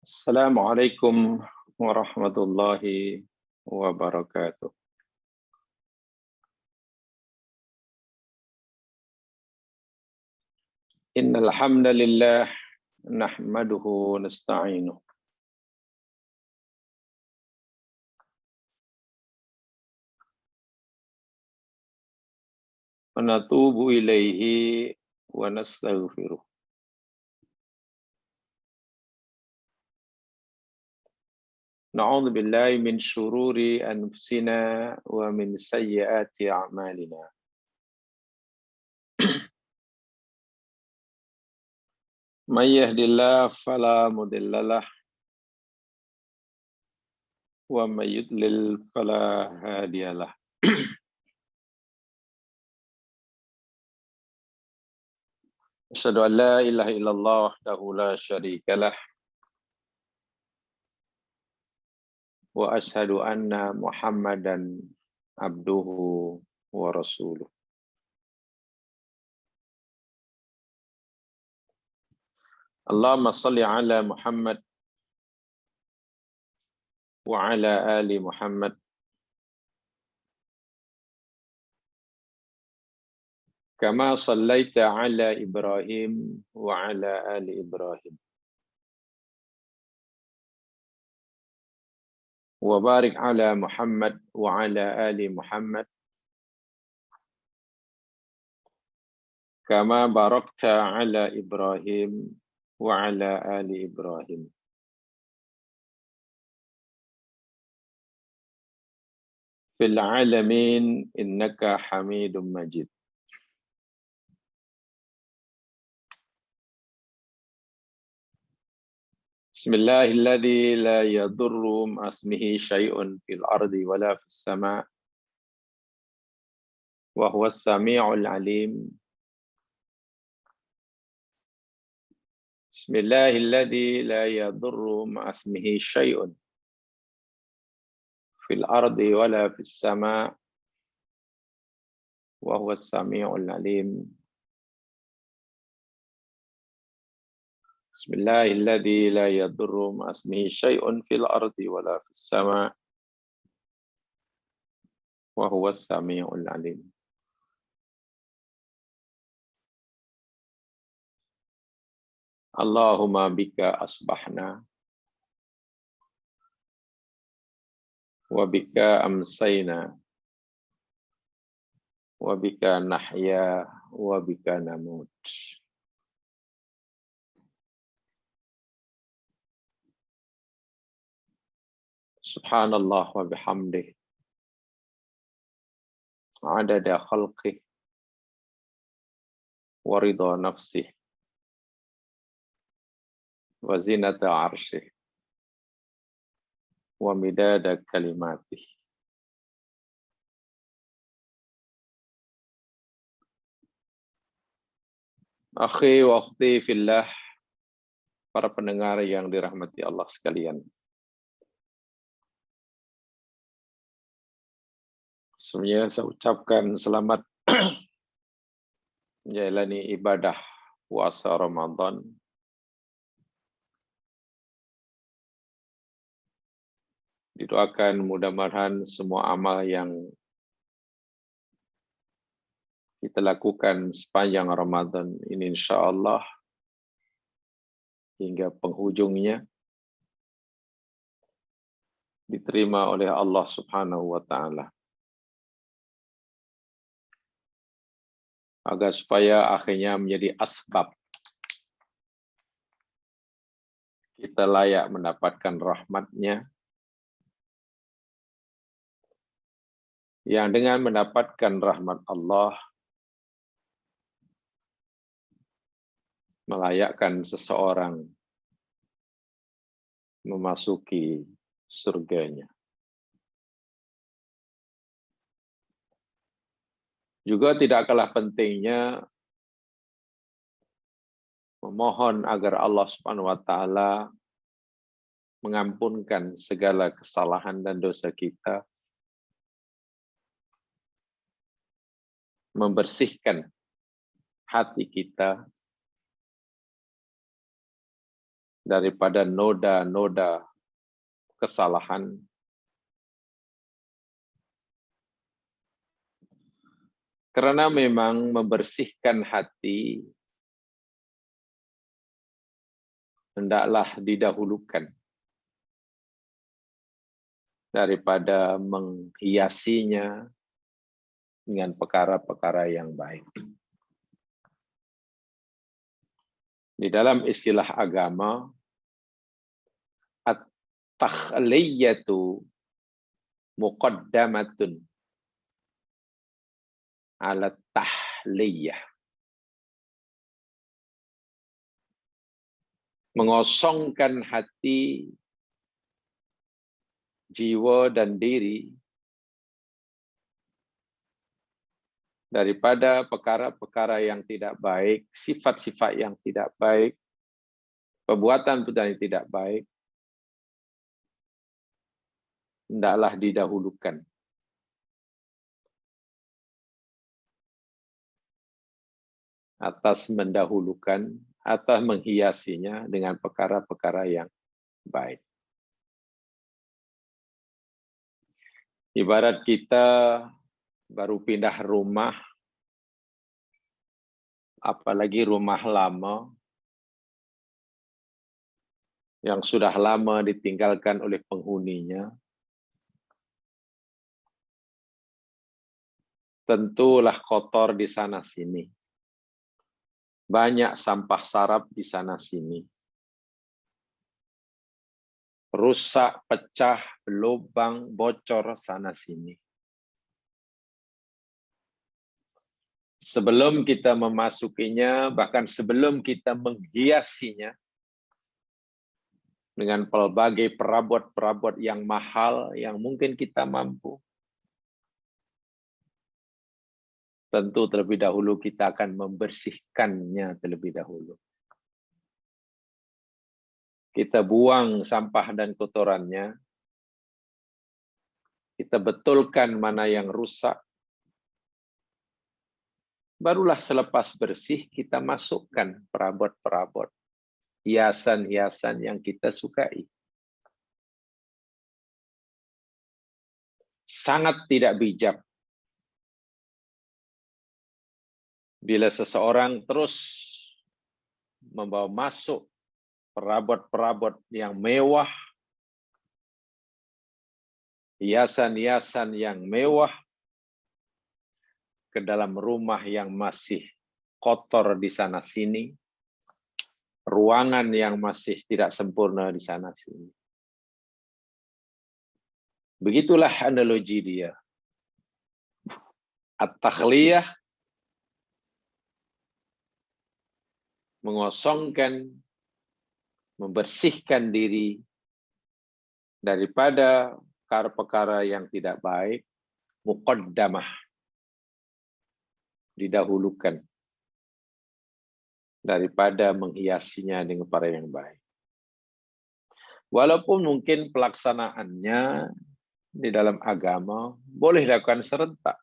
Assalamualaikum warahmatullahi wabarakatuh. Innal hamdalillah nahmaduhu wa nasta'inuh wa natubu ilaihi wa nastaghfiruh. Na'udzu billahi min syururi anfusina wa min sayyiati a'malina. May yahdihillahu fala mudhillalah wa may yudlil fala hadiyalah. Asyhadu an la ilaha illallah wahdahu la syarikalah wa asyhadu anna Muhammadan abduhu wa rasuluh. Allahumma salli ala Muhammad wa ala ali Muhammad kama sallaita ala Ibrahim wa ala ali Ibrahim. Wa barik ala Muhammad wa ala ali Muhammad kama barakta ala Ibrahim wa ala ali Ibrahim. Fil alamin innaka Hamidum Majid. Bismillahilladzi la yadurru ma'asmihi syai'un fil ardi wala fis sama' wa huwas sami'ul alim. Bismillahilladzi la yadurru ma'asmihi syai'un fil ardi wala fis sama' wa huwas sami'ul alim. Bismillahilladzi la yadurru ma'asmihi syai'un fil ardi wala fis sama' wa huwas sami'ul alim. Allahumma bika asbahna wa bika amsayna wa bika nahya wa bika namut. Subhanallah wa bihamdih adada khalqih wa ridha nafsih wa zinata arshih wa midada kalimatih. Akhi wa akhti fillah, para pendengar yang dirahmati Allah sekalian. Semuanya saya ucapkan selamat menjalani ibadah puasa Ramadan. Didoakan mudah-mudahan semua amal yang kita lakukan sepanjang Ramadan ini insyaallah hingga penghujungnya diterima oleh Allah Subhanahu wa taala. Agar supaya akhirnya menjadi asbab kita layak mendapatkan rahmat-Nya, yang dengan mendapatkan rahmat Allah melayakkan seseorang memasuki surganya. Juga tidak kalah pentingnya memohon agar Allah Subhanahu wa taala mengampunkan segala kesalahan dan dosa kita, membersihkan hati kita, daripada noda-noda kesalahan, karena memang membersihkan hati hendaklah didahulukan daripada menghiasinya dengan perkara-perkara yang baik. Di dalam istilah agama, at-takhliyatu muqaddamatun ala tahliyah. Mengosongkan hati, jiwa dan diri daripada perkara-perkara yang tidak baik, sifat-sifat yang tidak baik, perbuatan-perbuatan yang tidak baik, hendaklah didahulukan. Atas mendahulukan atau menghiasinya dengan perkara-perkara yang baik. Ibarat kita baru pindah rumah, apalagi rumah lama, yang sudah lama ditinggalkan oleh penghuninya, tentulah kotor di sana-sini. Banyak sampah sarap di sana-sini. Rusak, pecah, lubang, bocor sana-sini. Sebelum kita memasukinya, bahkan sebelum kita menghiasinya dengan pelbagai perabot-perabot yang mahal, yang mungkin kita mampu, tentu terlebih dahulu kita akan membersihkannya terlebih dahulu. Kita buang sampah dan kotorannya, kita betulkan mana yang rusak, barulah selepas bersih kita masukkan perabot-perabot, hiasan-hiasan yang kita sukai. Sangat tidak bijak bila seseorang terus membawa masuk perabot-perabot yang mewah, hiasan-hiasan yang mewah ke dalam rumah yang masih kotor di sana-sini, ruangan yang masih tidak sempurna di sana-sini. Begitulah analogi dia. At-takhliyah, mengosongkan, membersihkan diri daripada perkara-perkara yang tidak baik, muqaddamah, didahulukan daripada menghiasinya dengan perkara yang baik. Walaupun mungkin pelaksanaannya di dalam agama boleh dilakukan serentak.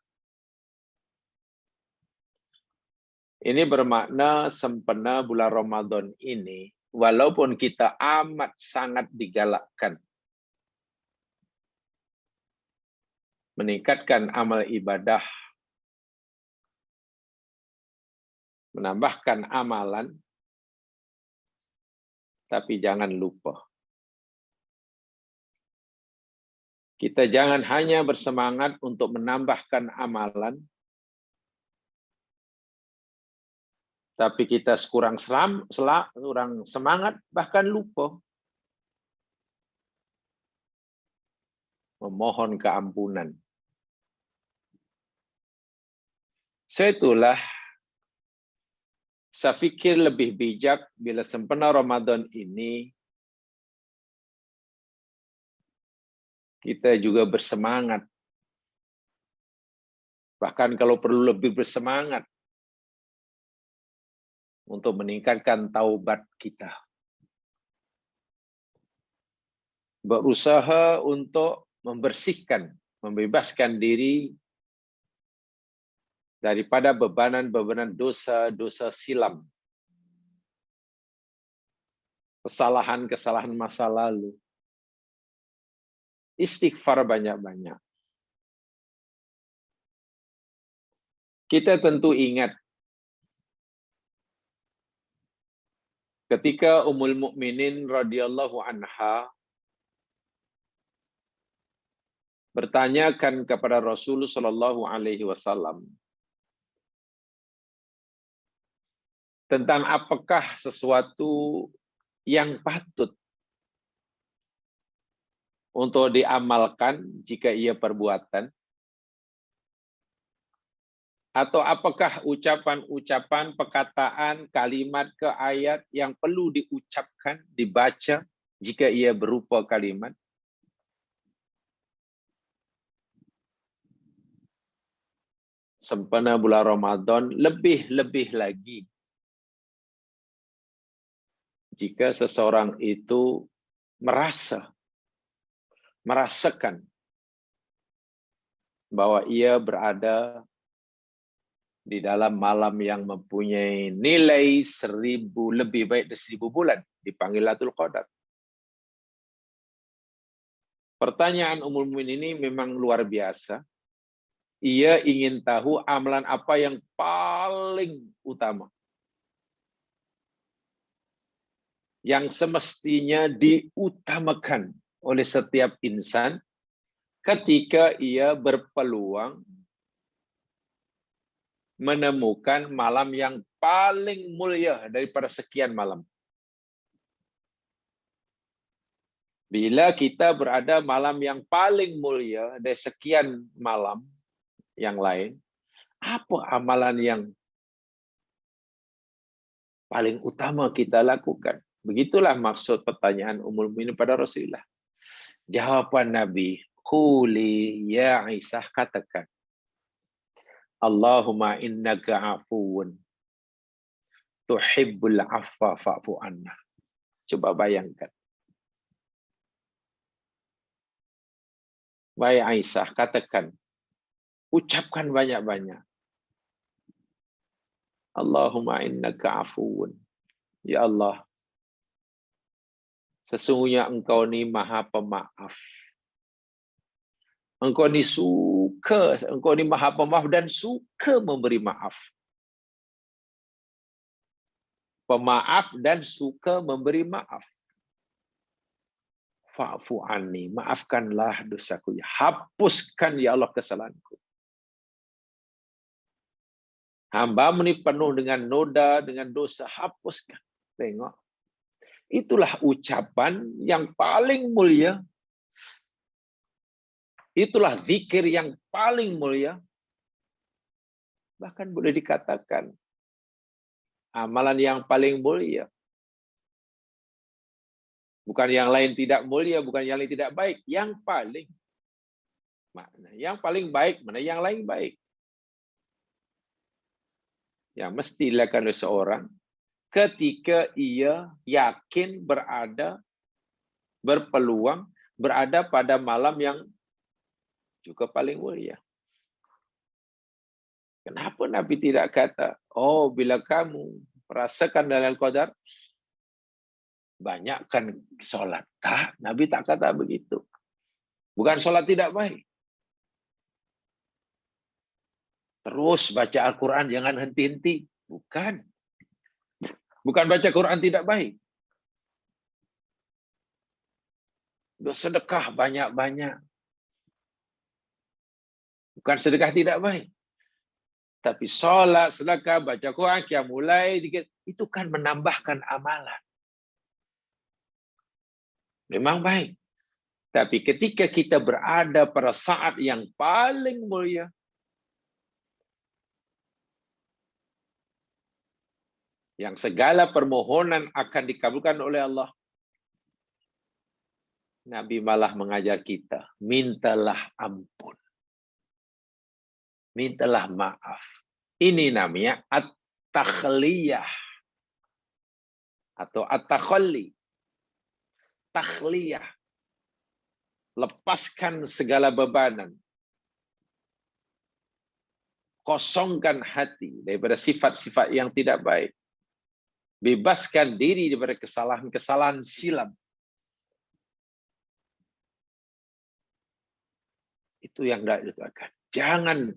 Ini bermakna sempena bulan Ramadan ini, walaupun kita amat sangat digalakkan meningkatkan amal ibadah, menambahkan amalan, tapi jangan lupa. Kita jangan hanya bersemangat untuk menambahkan amalan, tapi kita kurang semangat, bahkan lupa memohon keampunan. Seitulah saya pikir lebih bijak bila sempena Ramadan ini kita juga bersemangat. Bahkan kalau perlu lebih bersemangat untuk meningkatkan taubat kita. Berusaha untuk membersihkan, membebaskan diri daripada bebanan-bebanan dosa-dosa silam. kesalahan-kesalahan masa lalu. Istighfar banyak-banyak. Kita tentu ingat ketika Ummul Mukminin radhiyallahu anha bertanyakan kepada Rasulullah sallallahu alaihi wasallam tentang apakah sesuatu yang patut untuk diamalkan jika ia perbuatan, atau apakah ucapan-ucapan, perkataan, kalimat ke ayat yang perlu diucapkan, dibaca jika ia berupa kalimat. Sempena bulan Ramadan, lebih-lebih lagi jika seseorang itu merasakan bahwa ia berada di dalam malam yang mempunyai nilai 1000, lebih baik dari 1000 bulan, dipanggil Lailatul Qadar. Pertanyaan Ummul Mukminin ini memang luar biasa. Ia ingin tahu amalan apa yang paling utama, yang semestinya diutamakan oleh setiap insan ketika ia berpeluang menemukan malam yang paling mulia daripada sekian malam. Bila kita berada malam yang paling mulia dari sekian malam yang lain, apa amalan yang paling utama kita lakukan? Begitulah maksud pertanyaan Ummul Mukminin pada Rasulullah. Jawaban Nabi, quli ya Aisyah, katakan, Allahumma innaka afuwun tuhibbul afwa fa'fu anna. Coba bayangkan. Wahai Aisyah, katakan, ucapkan banyak-banyak. Allahumma innaka afuwun. Ya Allah, sesungguhnya Engkau ni Maha Pemaaf. Engkau ni Maha Pemaaf dan suka memberi maaf. Pemaaf dan suka memberi maaf. Fa'fu anni, maafkanlah dosaku. Hapuskan ya Allah kesalahanku. Hamba ini penuh dengan noda, dengan dosa, hapuskan. Tengok. Itulah ucapan yang paling mulia. Itulah zikir yang paling mulia. Bahkan boleh dikatakan amalan yang paling mulia. Bukan yang lain tidak mulia, bukan yang lain tidak baik. Yang paling. Mana yang paling baik, mana yang lain baik. Yang mesti dilakukan oleh seorang ketika ia yakin berpeluang berada pada malam yang juga paling mulia. Kenapa Nabi tidak kata, oh bila kamu merasakan Lailatul Qadar, banyakkan solat. Tak, Nabi tak kata begitu. Bukan solat tidak baik. Terus baca Al-Quran, jangan henti-henti. Bukan. Bukan baca Quran tidak baik. Bersedekah banyak-banyak. Bukan sedekah tidak baik. Tapi solat, sedekah, baca Quran, qiyamul lail, itu kan menambahkan amalan. Memang baik. Tapi ketika kita berada pada saat yang paling mulia, yang segala permohonan akan dikabulkan oleh Allah, Nabi malah mengajar kita, mintalah ampun. Mintalah maaf. Ini namanya at-takhliyah atau at-takhalli. Takhliyah. Lepaskan segala bebanan. Kosongkan hati daripada sifat-sifat yang tidak baik. Bebaskan diri daripada kesalahan-kesalahan silam. Itu yang dilakukan. Jangan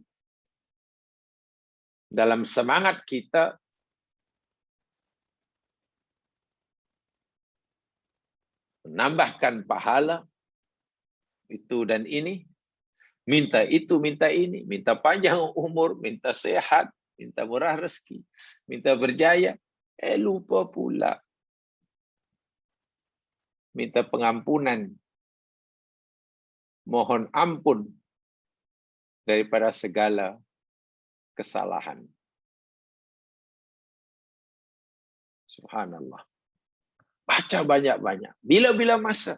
dalam semangat kita menambahkan pahala itu dan ini, minta itu, minta ini, minta panjang umur, minta sehat, minta murah rezeki, minta berjaya, lupa pula minta pengampunan, mohon ampun daripada segala kesalahan. Subhanallah. Baca banyak-banyak. Bila-bila masa.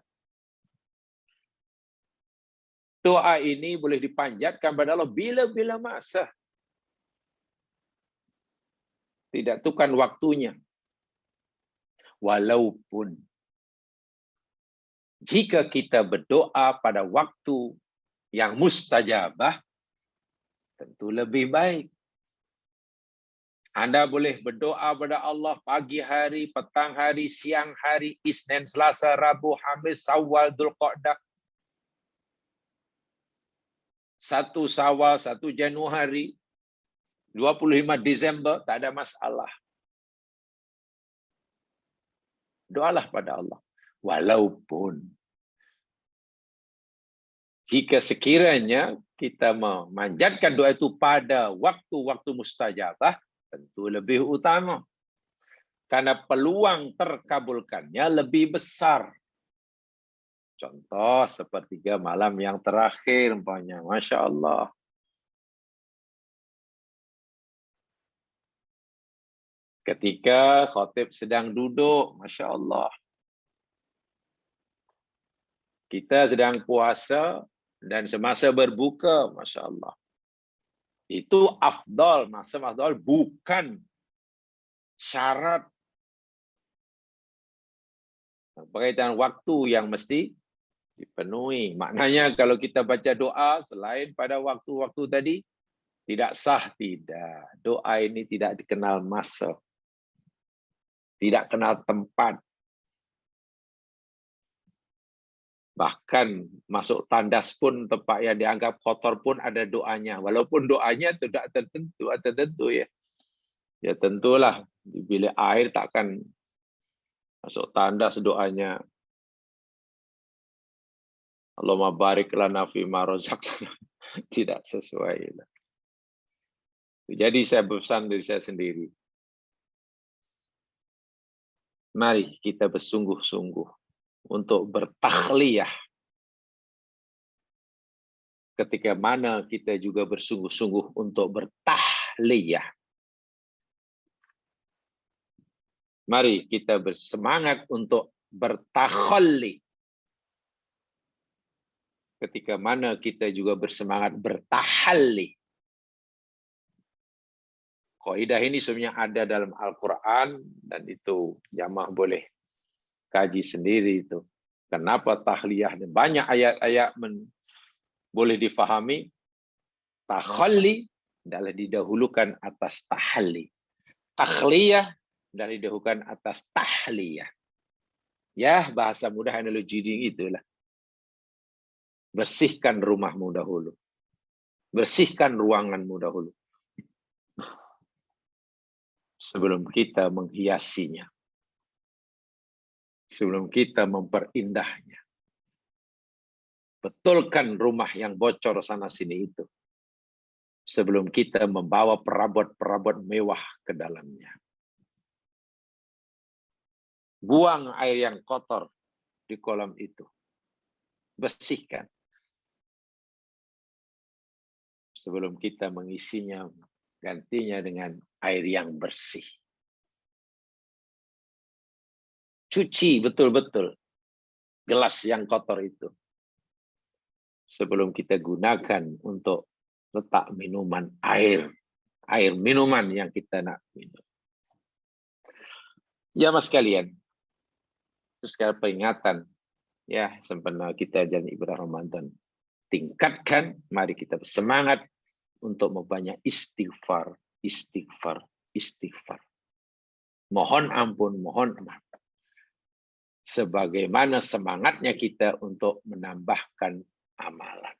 Doa ini boleh dipanjatkan pada Allah bila-bila masa. Tidak tentukan waktunya. Walaupun jika kita berdoa pada waktu yang mustajabah, tentu lebih baik. Anda boleh berdoa kepada Allah pagi hari, petang hari, siang hari, Isnin, Selasa, Rabu, Khamis, Syawal, Dzulqa'dah. 1 Syawal, 1 Januari, 25 Desember, tak ada masalah. Doalah pada Allah. Walaupun jika sekiranya kita memanjatkan doa itu pada waktu-waktu mustajabah, tentu lebih utama. Karena peluang terkabulkannya lebih besar. Contoh sepertiga malam yang terakhir, umpamanya, Masya Allah. Ketika khatib sedang duduk, Masya Allah. Kita sedang puasa dan semasa berbuka, Masya Allah. Itu afdal, masa afdal bukan syarat berkaitan waktu yang mesti dipenuhi. Maknanya kalau kita baca doa selain pada waktu-waktu tadi, tidak sah, tidak. Doa ini tidak dikenal masa. Tidak kenal tempat. Bahkan masuk tandas pun, tempat yang dianggap kotor pun ada doanya. Walaupun doanya tidak tertentu ya. Ya tentulah di bilik air takkan masuk tandas doanya. Allahumma barik lana fima razaqtana. Tidak sesuai. Jadi saya berpesan diri saya sendiri. Mari kita bersungguh-sungguh untuk bertakhliyah. Ketika mana kita juga bersungguh-sungguh untuk bertahliyah. Mari kita bersemangat untuk bertakhalli. Ketika mana kita juga bersemangat bertahalli. Kaidah ini sebenarnya ada dalam Al-Quran dan itu jamaah boleh kaji sendiri itu. Kenapa tahliyah? Banyak ayat-ayat boleh difahami. Takhalli adalah didahulukan atas tahalli. Takhliyah adalah didahulukan atas tahliyah. Ya, bahasa mudah analogi itulah. Bersihkan rumahmu dahulu. Bersihkan ruanganmu dahulu. Sebelum kita menghiasinya. Sebelum kita memperindahnya. Betulkan rumah yang bocor sana-sini itu. Sebelum kita membawa perabot-perabot mewah ke dalamnya. Buang air yang kotor di kolam itu. Bersihkan. Sebelum kita mengisinya, gantinya dengan air yang bersih. Cuci betul-betul gelas yang kotor itu. Sebelum kita gunakan untuk letak minuman air minuman yang kita nak minum. Ya mas sekalian, terus sekali peringatan, ya sempena kita jalan ibadah Ramadan, tingkatkan, mari kita bersemangat untuk memperbanyak istighfar. Mohon ampun, mohon maaf. Sebagaimana semangatnya kita untuk menambahkan amalan.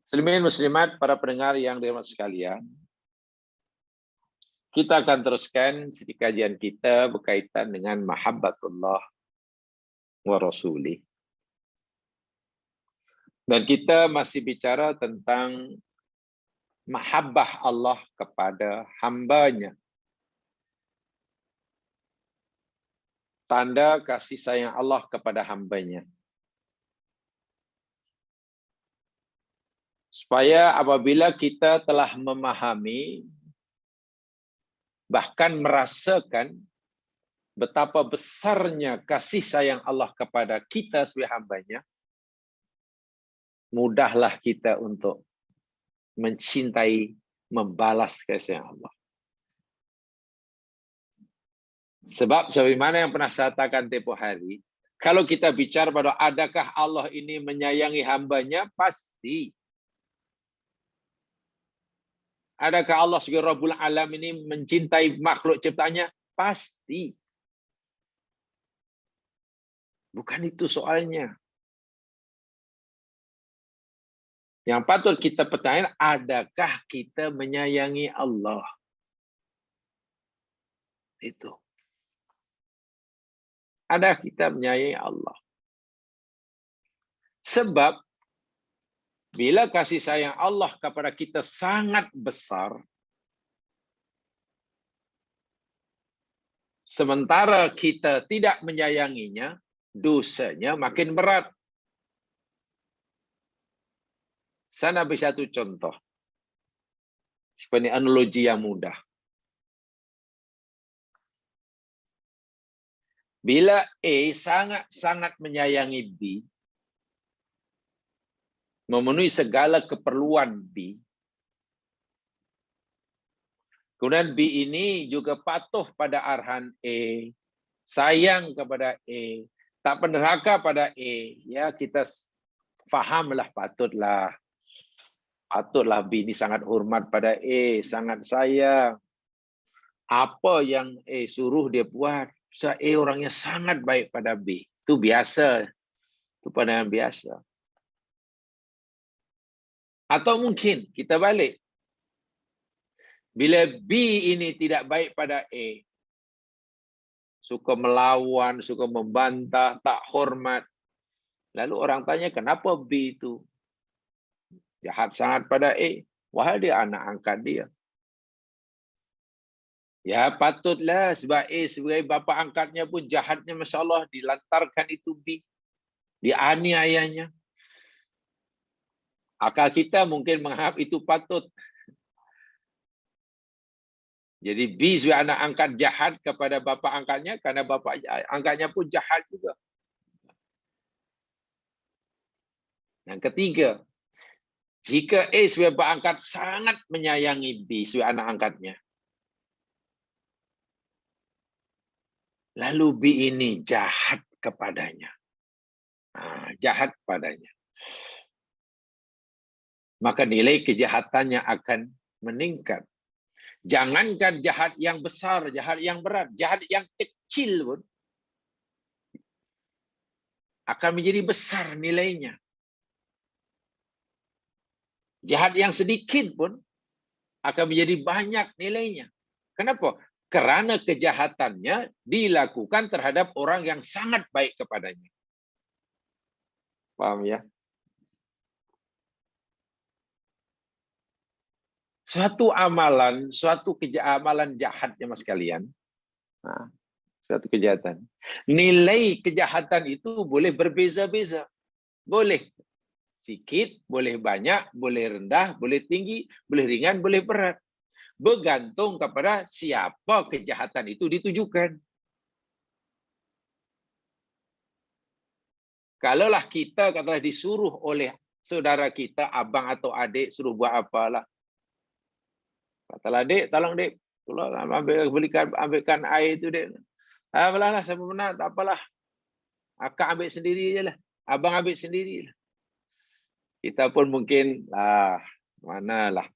Muslimin muslimat, para pendengar yang dirahmati sekalian, kita akan teruskan sedikit kajian kita berkaitan dengan mahabbatullah wa rasulih. Dan kita masih bicara tentang mahabbah Allah kepada hambanya. Tanda kasih sayang Allah kepada hambanya. Supaya apabila kita telah memahami, bahkan merasakan betapa besarnya kasih sayang Allah kepada kita sebagai hambanya, mudahlah kita untuk mencintai, membalas kasih sayang Allah. Sebab sebagaimana yang pernah saya katakan tempoh hari, kalau kita bicara pada adakah Allah ini menyayangi hambanya, pasti. Adakah Allah sebagai Rabbul Alam ini mencintai makhluk ciptaannya? Pasti. Bukan itu soalnya. Yang patut kita pertanyakan, adakah kita menyayangi Allah? Itu. Ada kita menyayangi Allah. Sebab bila kasih sayang Allah kepada kita sangat besar, sementara kita tidak menyayanginya, dosanya makin berat. Saya beri satu contoh. Seperti analogi yang mudah. Bila A sangat-sangat menyayangi B, memenuhi segala keperluan B, kemudian B ini juga patuh pada arahan A, sayang kepada A, tak penderhaka pada A, ya kita fahamlah, patutlah B ini sangat hormat pada A, sangat sayang. Apa yang A suruh dia buat, so A orangnya sangat baik pada B. Itu biasa. Itu pandangan biasa. Atau mungkin kita balik. Bila B ini tidak baik pada A, suka melawan, suka membantah, tak hormat. Lalu orang tanya, kenapa B itu jahat sangat pada A? Wahai dia anak angkat dia. Ya patutlah, sebab A sebagai bapa angkatnya pun jahatnya, Masya Allah, dilantarkan itu B. Dianiayanya. Akal kita mungkin menganggap itu patut. Jadi B sebagai anak angkat jahat kepada bapa angkatnya, karena bapa angkatnya pun jahat juga. Yang ketiga, jika A sebagai bapa angkat sangat menyayangi B sebagai anak angkatnya, lalu B ini jahat kepadanya. Jahat kepadanya. Maka nilai kejahatannya akan meningkat. Jangankan jahat yang besar, jahat yang berat, jahat yang kecil pun akan menjadi besar nilainya. Jahat yang sedikit pun akan menjadi banyak nilainya. Kenapa? Karena kejahatannya dilakukan terhadap orang yang sangat baik kepadanya. Paham ya? Suatu amalan, amalan jahatnya mas kalian, suatu kejahatan. Nilai kejahatan itu boleh berbeza-beza. Boleh sedikit, boleh banyak, boleh rendah, boleh tinggi, boleh ringan, boleh berat. Bergantung kepada siapa kejahatan itu ditujukan. Kalaulah kita katalah disuruh oleh saudara kita, abang atau adik, suruh buat apalah. Katalah, "Dek, tolong Dek, tolong ambilkan air itu Dek." Apalah, saya benar, tak apalah. Akak ambil sendiri je lah. Abang ambil sendiri lah. Kita pun mungkin, manalah.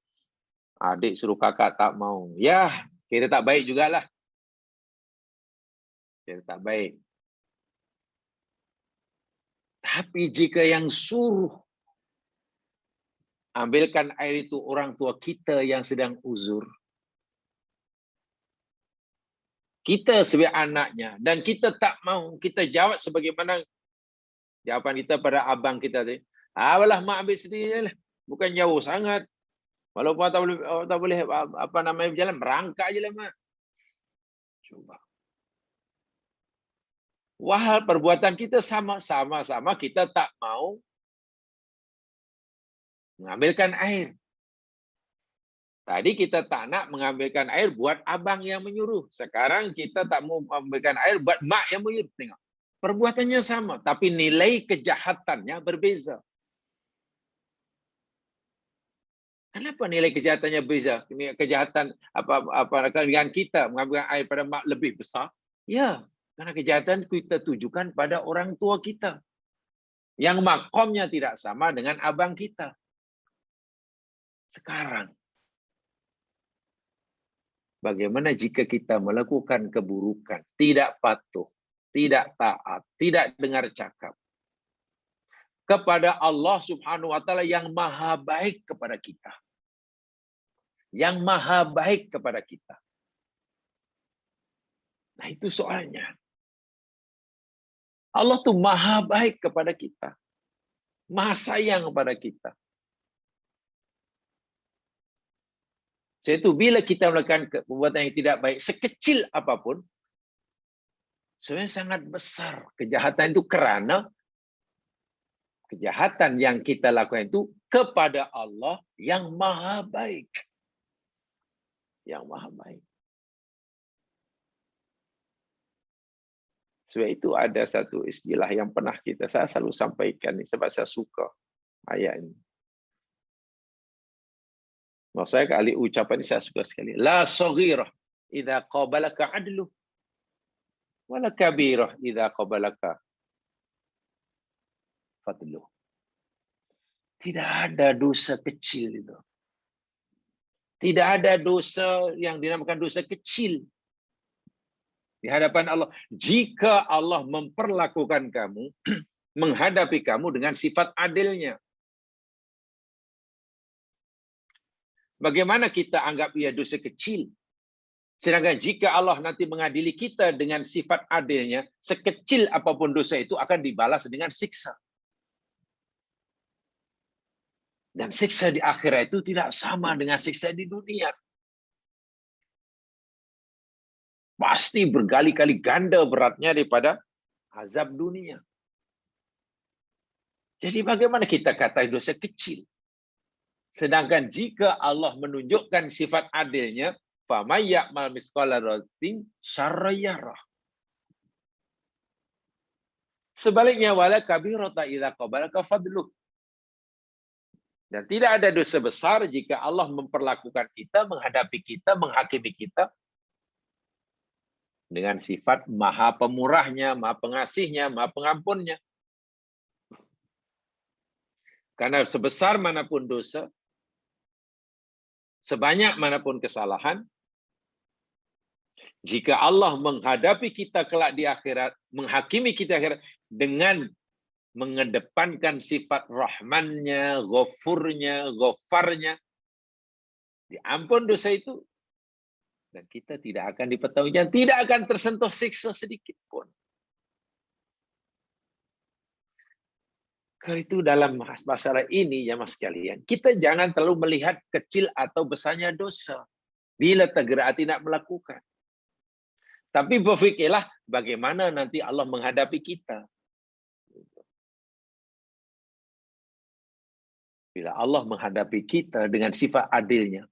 Adik suruh kakak tak mau. Ya, kira tak baik jugalah. Kira tak baik. Tapi jika yang suruh ambilkan air itu orang tua kita yang sedang uzur, kita sebagai anaknya, dan kita tak mau, kita jawab sebagaimana jawapan kita pada abang kita tadi. Apalah mak ambil sendiri lah. Bukan jauh sangat. Walaupun tak boleh apa namanya berjalan, merangkak je lah mak. Cuba. Wahal perbuatan kita sama-sama kita tak mau mengambilkan air. Tadi kita tak nak mengambilkan air buat abang yang menyuruh. Sekarang kita tak mau mengambilkan air buat mak yang menyuruh. Tengok. Perbuatannya sama, tapi nilai kejahatannya berbeza. Kenapa nilai kejahatannya berbeza? Kejahatan apa dengan kita mengambilkan air pada mak lebih besar? Ya, karena kejahatan kita tujukan pada orang tua kita. Yang makomnya tidak sama dengan abang kita. Sekarang, bagaimana jika kita melakukan keburukan, tidak patuh, tidak taat, tidak dengar cakap kepada Allah Subhanahu wa taala yang maha baik kepada kita. Yang maha baik kepada kita. Nah, itu soalnya. Allah tuh maha baik kepada kita. Maha sayang kepada kita. Jadi bila kita melakukan perbuatan yang tidak baik, sekecil apapun, sebenarnya sangat besar kejahatan itu, karena kejahatan yang kita lakukan itu kepada Allah yang maha baik. Yang maha baik. Sebab itu ada satu istilah yang pernah saya selalu sampaikan ni, sebab saya suka ayat ini. Maksud saya kali ucapan ini saya suka sekali. La saghirah idza qabalaka adlu, wala kabirah idza qabalaka fadlu. Tidak ada dosa kecil itu. Tidak ada dosa yang dinamakan dosa kecil di hadapan Allah. Jika Allah memperlakukan kamu, menghadapi kamu dengan sifat adilnya. Bagaimana kita anggap ia dosa kecil? Sedangkan jika Allah nanti mengadili kita dengan sifat adilnya, sekecil apapun dosa itu akan dibalas dengan siksa. Dan siksa di akhirat itu tidak sama dengan siksa di dunia. Pasti berkali-kali ganda beratnya daripada azab dunia. Jadi bagaimana kita kata dosa kecil? Sedangkan jika Allah menunjukkan sifat adilnya, فَمَنْ يَعْمَلْ مِثْقَالَ ذَرَّةٍ شَرًّا يَرَهُ. Sebaliknya, وَلَا كَبِيرَةَ إِذَا قَبَلَكَ فَضْلُهُ. Dan tidak ada dosa besar jika Allah memperlakukan kita, menghadapi kita, menghakimi kita dengan sifat maha pemurahnya, maha pengasihnya, maha pengampunnya. Karena sebesar manapun dosa, sebanyak manapun kesalahan, jika Allah menghadapi kita kelak di akhirat, menghakimi kita akhirat dengan mengedepankan sifat rahmannya, ghafurnya, ghafarnya, diampun dosa itu, dan kita tidak akan dipertanggungjawabkan, tidak akan tersentuh siksa sedikit pun. Karena itu dalam masalah ini, ya mas sekalian, kita jangan terlalu melihat kecil atau besarnya dosa bila tergerak hati nak melakukan. Tapi berfikirlah bagaimana nanti Allah menghadapi kita. Bila Allah menghadapi kita dengan sifat adilnya,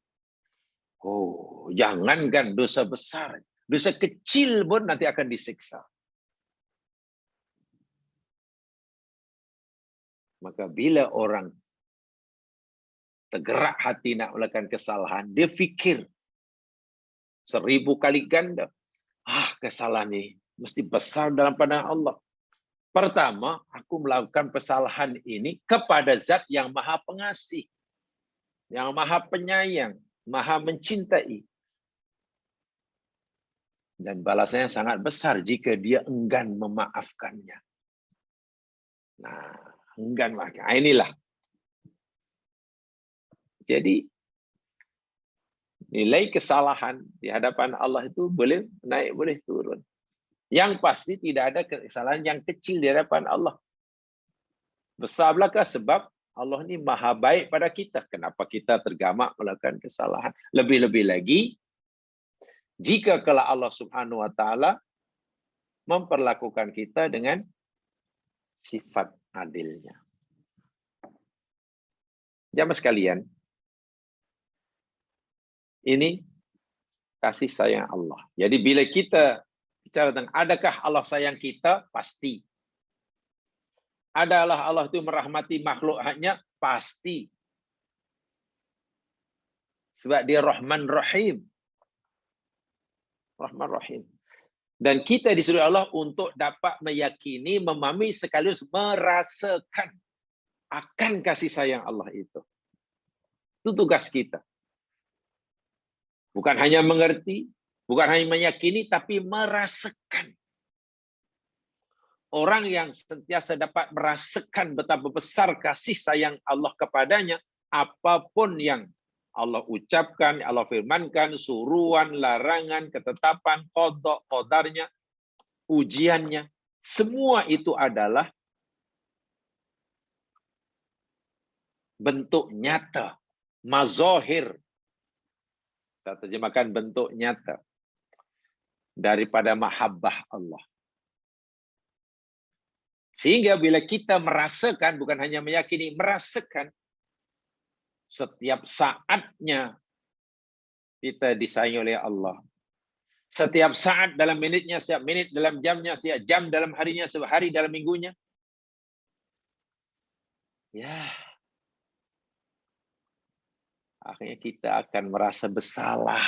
oh, jangankan dosa besar, dosa kecil pun nanti akan disiksa. Maka bila orang tergerak hati nak melakukan kesalahan, dia fikir 1000 kali ganda. Kesalahan ini mesti besar dalam pandangan Allah. Pertama, aku melakukan kesalahan ini kepada zat yang maha pengasih, yang maha penyayang, Maha mencintai. Dan balasannya sangat besar jika dia enggan memaafkannya. Nah, enggan lah. Inilah. Jadi, nilai kesalahan di hadapan Allah itu boleh naik, boleh turun. Yang pasti tidak ada kesalahan yang kecil di hadapan Allah. Besar belakang sebab Allah ini maha baik pada kita. Kenapa kita tergamak melakukan kesalahan? Lebih-lebih lagi, jika kalau Allah Subhanahu Wa Taala memperlakukan kita dengan sifat adilnya. Jamaah sekalian, ini kasih sayang Allah. Jadi bila kita bicara tentang adakah Allah sayang kita, pasti. Adalah Allah itu merahmati makhluknya, pasti. Sebab dia Rahman Rahim. Rahman Rahim. Dan kita disuruh Allah untuk dapat meyakini, memahami, sekaligus merasakan akan kasih sayang Allah itu. Itu tugas kita. Bukan hanya mengerti, bukan hanya meyakini, tapi merasakan. Orang yang sentiasa dapat merasakan betapa besar kasih sayang Allah kepadanya, apapun yang Allah ucapkan, Allah firmankan, suruhan, larangan, ketetapan, qada, qadarnya, ujiannya, semua itu adalah bentuk nyata, mazahir. Saya terjemahkan bentuk nyata daripada mahabbah Allah. Sehingga bila kita merasakan, bukan hanya meyakini, merasakan, setiap saatnya kita disayangi oleh Allah. Setiap saat dalam minitnya, setiap menit dalam jamnya, setiap jam dalam harinya, setiap hari dalam minggunya. Ya, akhirnya kita akan merasa bersalah,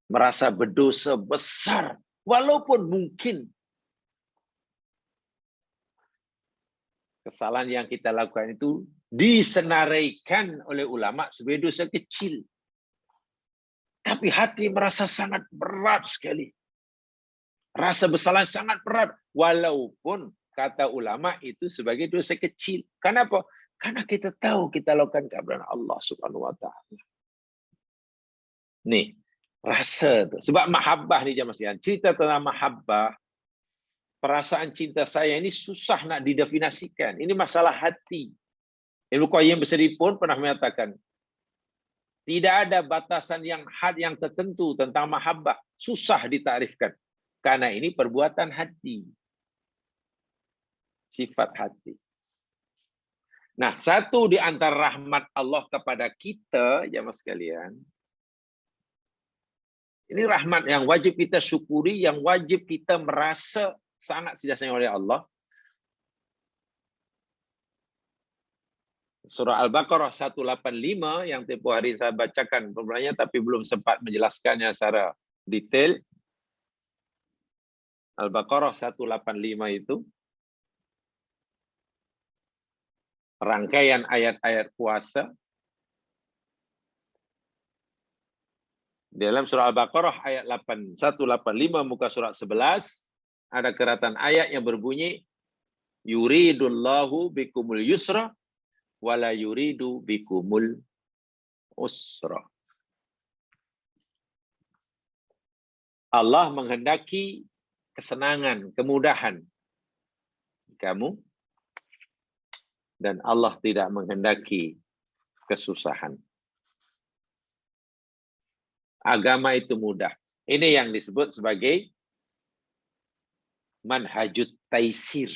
merasa berdosa besar, walaupun mungkin kesalahan yang kita lakukan itu disenaraikan oleh ulama sebagai dosa kecil. Tapi hati merasa sangat berat sekali. Rasa bersalah sangat berat. Walaupun kata ulama itu sebagai dosa kecil. Kenapa? Karena kita tahu kita lakukan keabsahan Allah Subhanahu Wa Taala. Nih, rasa tu. Sebab mahabbah ni jemaah sekalian. Cerita tentang mahabbah, perasaan cinta saya ini susah nak didefinisikan. Ini masalah hati. Ibnu Qayyim bersendiri pun pernah menyatakan, tidak ada batasan yang had yang tertentu tentang mahabbah. Susah ditakrifkan. Karena ini perbuatan hati. Sifat hati. Nah, satu di antara rahmat Allah kepada kita, jemaah sekalian, ini rahmat yang wajib kita syukuri, yang wajib kita merasa sangat disayangi oleh Allah. Surah Al-Baqarah 185 yang tempoh hari saya bacakan pemulanya tapi belum sempat menjelaskannya secara detail. Al-Baqarah 185 itu rangkaian ayat-ayat puasa. Dalam surah Al-Baqarah ayat 185 muka surat 11 ada keratan ayat yang berbunyi yuridullahu bikumul yusra wala yuridu bikumul usra. Allah menghendaki kesenangan, kemudahan kamu, dan Allah tidak menghendaki kesusahan. Agama itu mudah. Ini yang disebut sebagai manhajut taisir.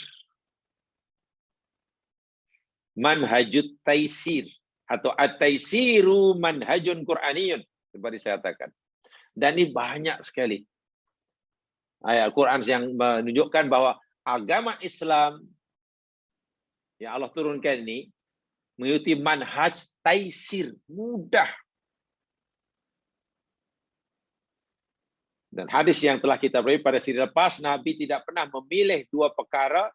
Manhajut taisir atau at-taisiru manhajun Qur'aniyun seperti saya katakan. Dan ini banyak sekali ayat Quran yang menunjukkan bahwa agama Islam yang Allah turunkan ini mengikuti manhaj taisir, mudah. Dan hadis yang telah kita beri pada siri lepas, Nabi tidak pernah memilih dua perkara,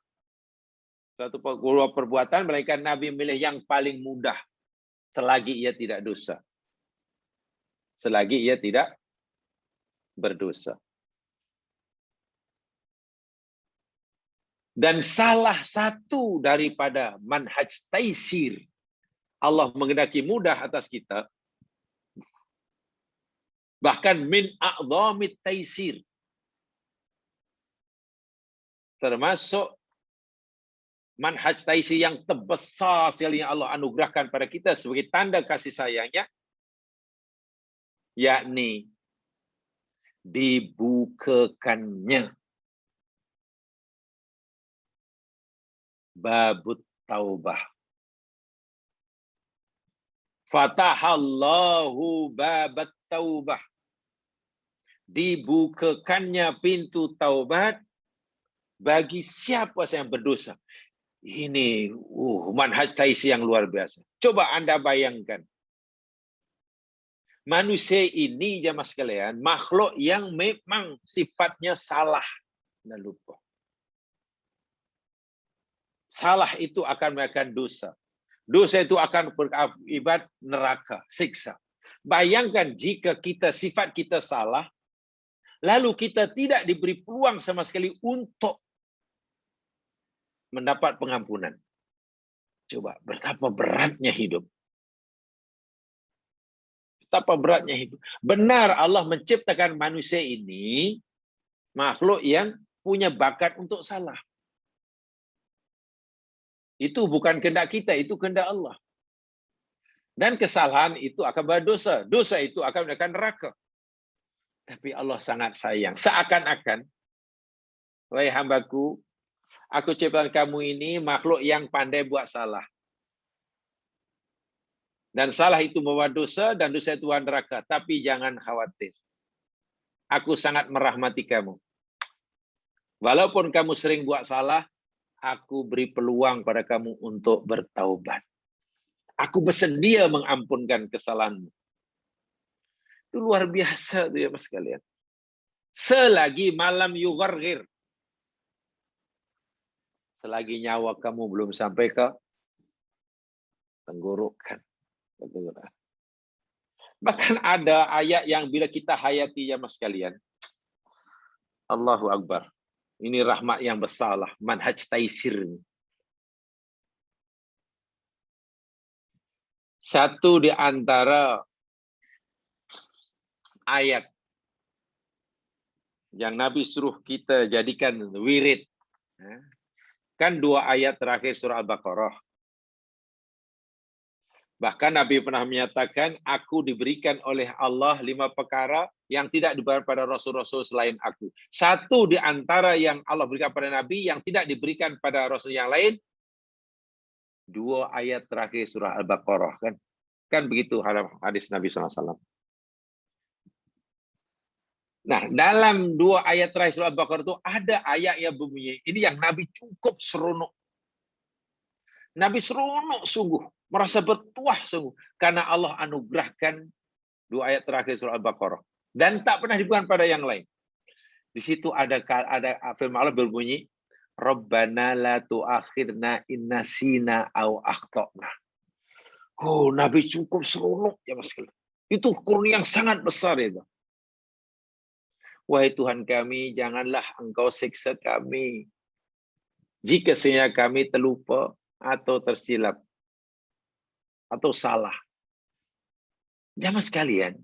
satu perbuatan, melainkan Nabi memilih yang paling mudah selagi ia tidak dosa. selagi ia tidak berdosa. Dan salah satu daripada manhaj taisir Allah menghendaki mudah atas kita, bahkan min a'dhamit taisir, termasuk manhaj taisir yang terbesar sekali yang Allah anugerahkan pada kita sebagai tanda kasih sayangnya, yakni dibukakannya babut taubah. Fatahallahu babat taubah. Dibukakannya pintu taubat bagi siapa yang berdosa. Ini manhaj taisir yang luar biasa. Coba Anda bayangkan. Manusia ini, jamaah sekalian, makhluk yang memang sifatnya salah dan lupa. Salah itu akan mengakibatkan dosa. Dosa itu akan berakibat neraka, siksa. Bayangkan jika sifat kita salah, lalu kita tidak diberi peluang sama sekali untuk mendapat pengampunan. Coba, betapa beratnya hidup. Betapa beratnya hidup. Benar Allah menciptakan manusia ini, makhluk yang punya bakat untuk salah. Itu bukan kehendak kita, itu kehendak Allah. Dan kesalahan itu akan berdosa. Dosa itu akan mendatangkan neraka. Tapi Allah sangat sayang. Seakan-akan, wahai hambaku, aku ciptakan kamu ini makhluk yang pandai buat salah. Dan salah itu membawa dosa, dan dosa itu membawa neraka. Tapi jangan khawatir. Aku sangat merahmati kamu. Walaupun kamu sering buat salah, aku beri peluang pada kamu untuk bertaubat. Aku bersedia mengampunkan kesalahanmu. Itu luar biasa tuh ya mas sekalian. Selagi malam yugharghir. Selagi nyawa kamu belum sampai ke tenggorokan. Bahkan ada ayat yang bila kita hayati ya mas sekalian. Allahu Akbar. Ini rahmat yang besar lah. Manhaj taisir. Satu di antara ayat yang Nabi suruh kita jadikan wirid. Kan 2 ayat terakhir surah Al-Baqarah. Bahkan Nabi pernah menyatakan, aku diberikan oleh Allah 5 perkara yang tidak diberikan pada rasul-rasul selain aku. Satu di antara yang Allah berikan pada Nabi yang tidak diberikan pada rasul yang lain, 2 ayat terakhir surah Al-Baqarah. Kan begitu hadis Nabi SAW. Nah, dalam 2 ayat terakhir surah Al-Baqarah itu ada ayat yang berbunyi, ini yang Nabi cukup seronok. Nabi seronok sungguh. Merasa bertuah sungguh. Karena Allah anugerahkan 2 ayat terakhir surah Al-Baqarah. Dan tak pernah diberikan pada yang lain. Di situ ada firman Allah berbunyi, Rabbana la tu'akhirna inna sina au akhtana. Oh, Nabi cukup seronok ya mas. Itu kurnia yang sangat besar itu. Wahai Tuhan kami, janganlah Engkau siksa kami jika sekiranya kami terlupa atau tersilap atau salah. Jamaah sekalian,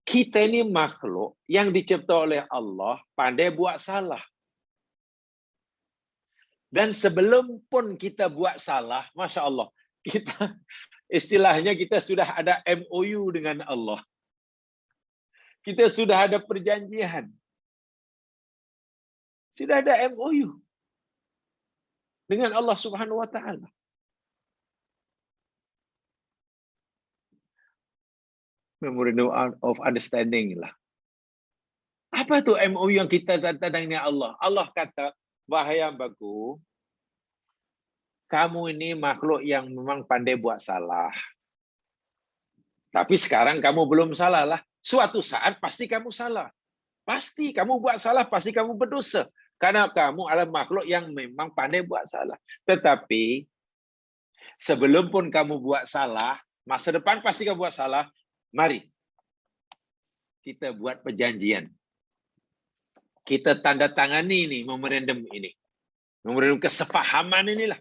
kita ini makhluk yang dicipta oleh Allah pandai buat salah. Dan sebelum pun kita buat salah, Masya Allah, kita istilahnya kita sudah ada MOU dengan Allah. Kita sudah ada perjanjian. Sudah ada MOU dengan Allah Subhanahu wa taala. Memorandum of understanding lah. Apa tuh MOU yang kita tanda dengan Allah? Allah kata, wahai hambaku, kamu ini makhluk yang memang pandai buat salah. Tapi sekarang kamu belum salah lah. Suatu saat pasti kamu salah. Pasti kamu buat salah, pasti kamu berdosa. Karena kamu adalah makhluk yang memang pandai buat salah. Tetapi sebelum pun kamu buat salah, masa depan pasti kamu buat salah. Mari kita buat perjanjian. Kita tanda tangani ini, memorandum ini. Memorandum kesepahaman inilah.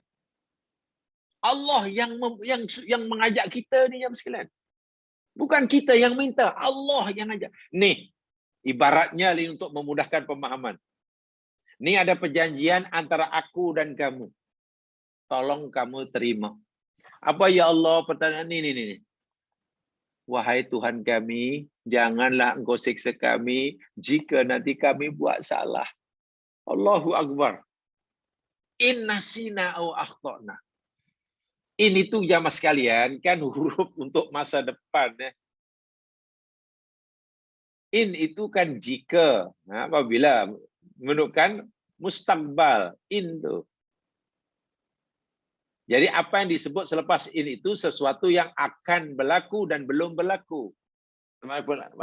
Allah yang mengajak kita ni, jemaah sekalian. Bukan kita yang minta, Allah yang ajak. Nih, ibaratnya ini untuk memudahkan pemahaman. Ini ada perjanjian antara aku dan kamu. Tolong kamu terima. Apa ya Allah? Pertanyaan ini. Wahai Tuhan kami, janganlah Engkau siksa kami jika nanti kami buat salah. Allahu Akbar. Inna sina au akhtana. Ini tuh jamaah sekalian, kan huruf untuk masa depan. Ya. In itu kan jika. Nah, apabila menunjukkan mustaqbal. In tuh. Jadi apa yang disebut selepas in itu sesuatu yang akan berlaku dan belum berlaku.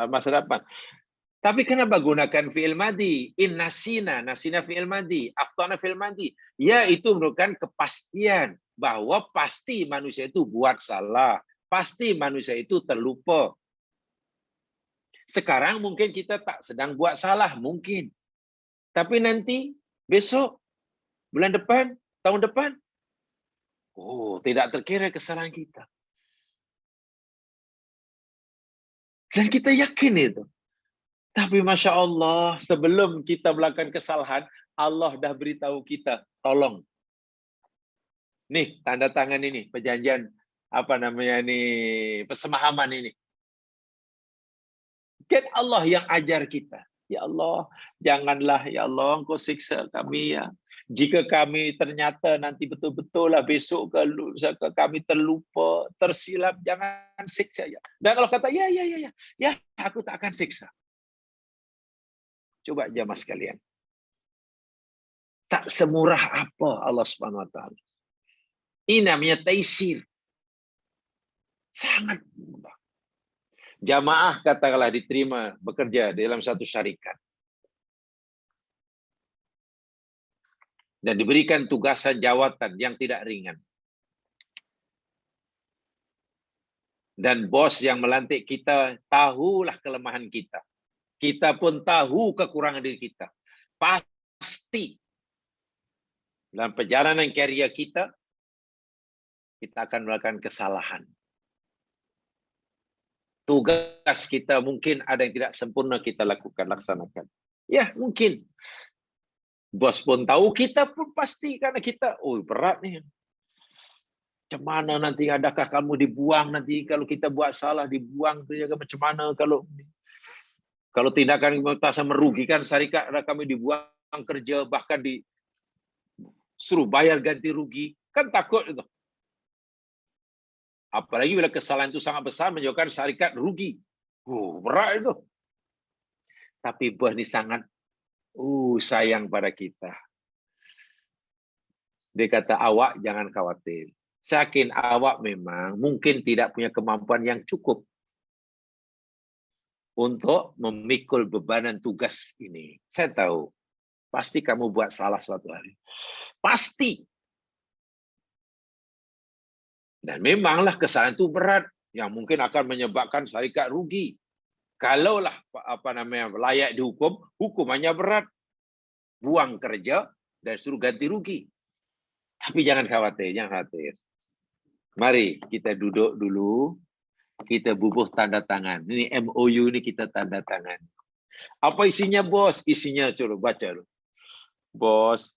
Masa depan. Tapi kenapa gunakan fi'il madi? In nasina fi'il madi, akhtana fi'il madi. Ya, itu merupakan kepastian bahwa pasti manusia itu buat salah, pasti manusia itu terlupa. Sekarang mungkin kita tak sedang buat salah, mungkin. Tapi nanti, besok, bulan depan, tahun depan, oh, tidak terkira kesalahan kita. Dan kita yakin itu. Tapi Masya Allah, sebelum kita melakukan kesalahan, Allah dah beritahu kita, tolong. Nih, tanda tangan ini, perjanjian, apa namanya ini, persemahaman ini. Kan Allah yang ajar kita. Ya Allah, janganlah ya Allah, Engkau siksa kami ya. Jika kami ternyata nanti betul-betul lah besok ke kami terlupa, tersilap, jangan siksa ya. Dan Allah kata, ya, aku tak akan siksa. Coba jamaah sekalian. Tak semurah apa Allah Subhanahu wa taala. Ini namanya taisir. Sangat mudah. Jamaah katakanlah diterima bekerja dalam satu syarikat. Dan diberikan tugasan jawatan yang tidak ringan. Dan bos yang melantik kita tahulah kelemahan kita. Kita pun tahu kekurangan diri kita. Pasti dalam perjalanan karier kita akan melakukan kesalahan. Tugas kita mungkin ada yang tidak sempurna kita laksanakan. Ya, mungkin. Bos pun tahu, kita pun pasti karena kita, oh berat nih. Macam mana nanti, adakah kamu dibuang nanti kalau kita buat salah, dibuang macam mana kalau tindakan kita merugikan syarikat, kami dibuang kerja, bahkan disuruh bayar ganti rugi, kan takut itu. Apalagi bila kesalahan itu sangat besar, menyebabkan syarikat rugi. Berat itu. Tapi bos ini sangat sayang pada kita. Dia kata, awak jangan khawatir. Saya yakin awak memang mungkin tidak punya kemampuan yang cukup untuk memikul bebanan tugas ini. Saya tahu, pasti kamu buat salah suatu hari. Pasti. Dan memanglah kesalahan itu berat, yang mungkin akan menyebabkan syarikat rugi. Kalaulah layak dihukum, hukumannya berat. Buang kerja dan suruh ganti rugi. Tapi jangan khawatir, Mari kita duduk dulu. Kita bubuh tanda tangan. Ini MOU ini kita tanda tangan. Apa isinya, bos? Isinya coba baca. Bos,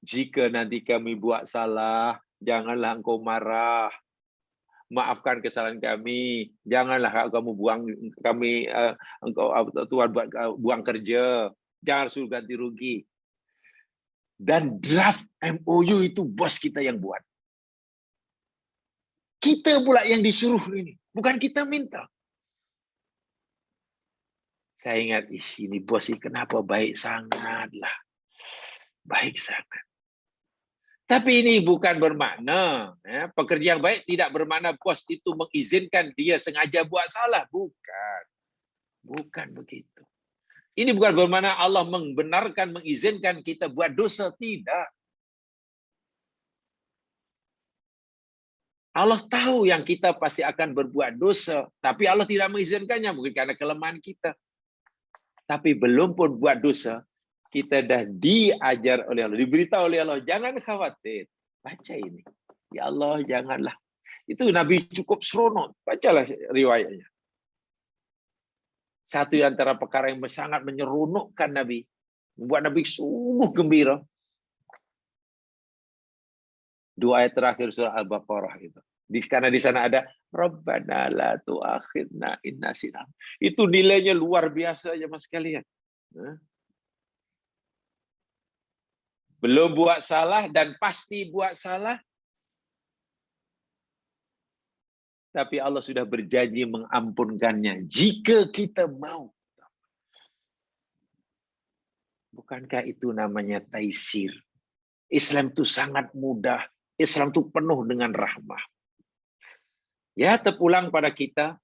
jika nanti kami buat salah, janganlah engkau marah. Maafkan kesalahan kami. Janganlah kamu buang kami, Tuhan buang kerja. Jangan suruh ganti rugi. Dan draft MOU itu bos kita yang buat. Kita pula yang disuruh ini. Bukan kita minta. Saya ingat, ini bos ini kenapa baik sangat lah. Baik sangat. Tapi ini bukan bermakna. Pekerja yang baik tidak bermakna bos itu mengizinkan dia sengaja buat salah. Bukan. Bukan begitu. Ini bukan bermakna Allah membenarkan, mengizinkan kita buat dosa. Tidak. Allah tahu yang kita pasti akan berbuat dosa, tapi Allah tidak mengizinkannya, mungkin karena kelemahan kita. Tapi belum pun buat dosa, kita dah diajar oleh Allah, diberitahu oleh Allah, jangan khawatir, baca ini. Ya Allah, janganlah. Itu Nabi cukup seronok, bacalah riwayatnya. Satu di antara perkara yang sangat menyeronokkan Nabi, membuat Nabi sungguh gembira. Dua ayat terakhir surah Al-Baqarah itu. Karena di sana ada Rabbana la tu'akhidna in nasina. Itu nilainya luar biasa ya Mas sekalian. Belum buat salah dan pasti buat salah. Tapi Allah sudah berjanji mengampunkannya jika kita mau. Bukankah itu namanya taisir? Islam itu sangat mudah. Islam itu penuh dengan rahmah. Ya, terpulang pada kita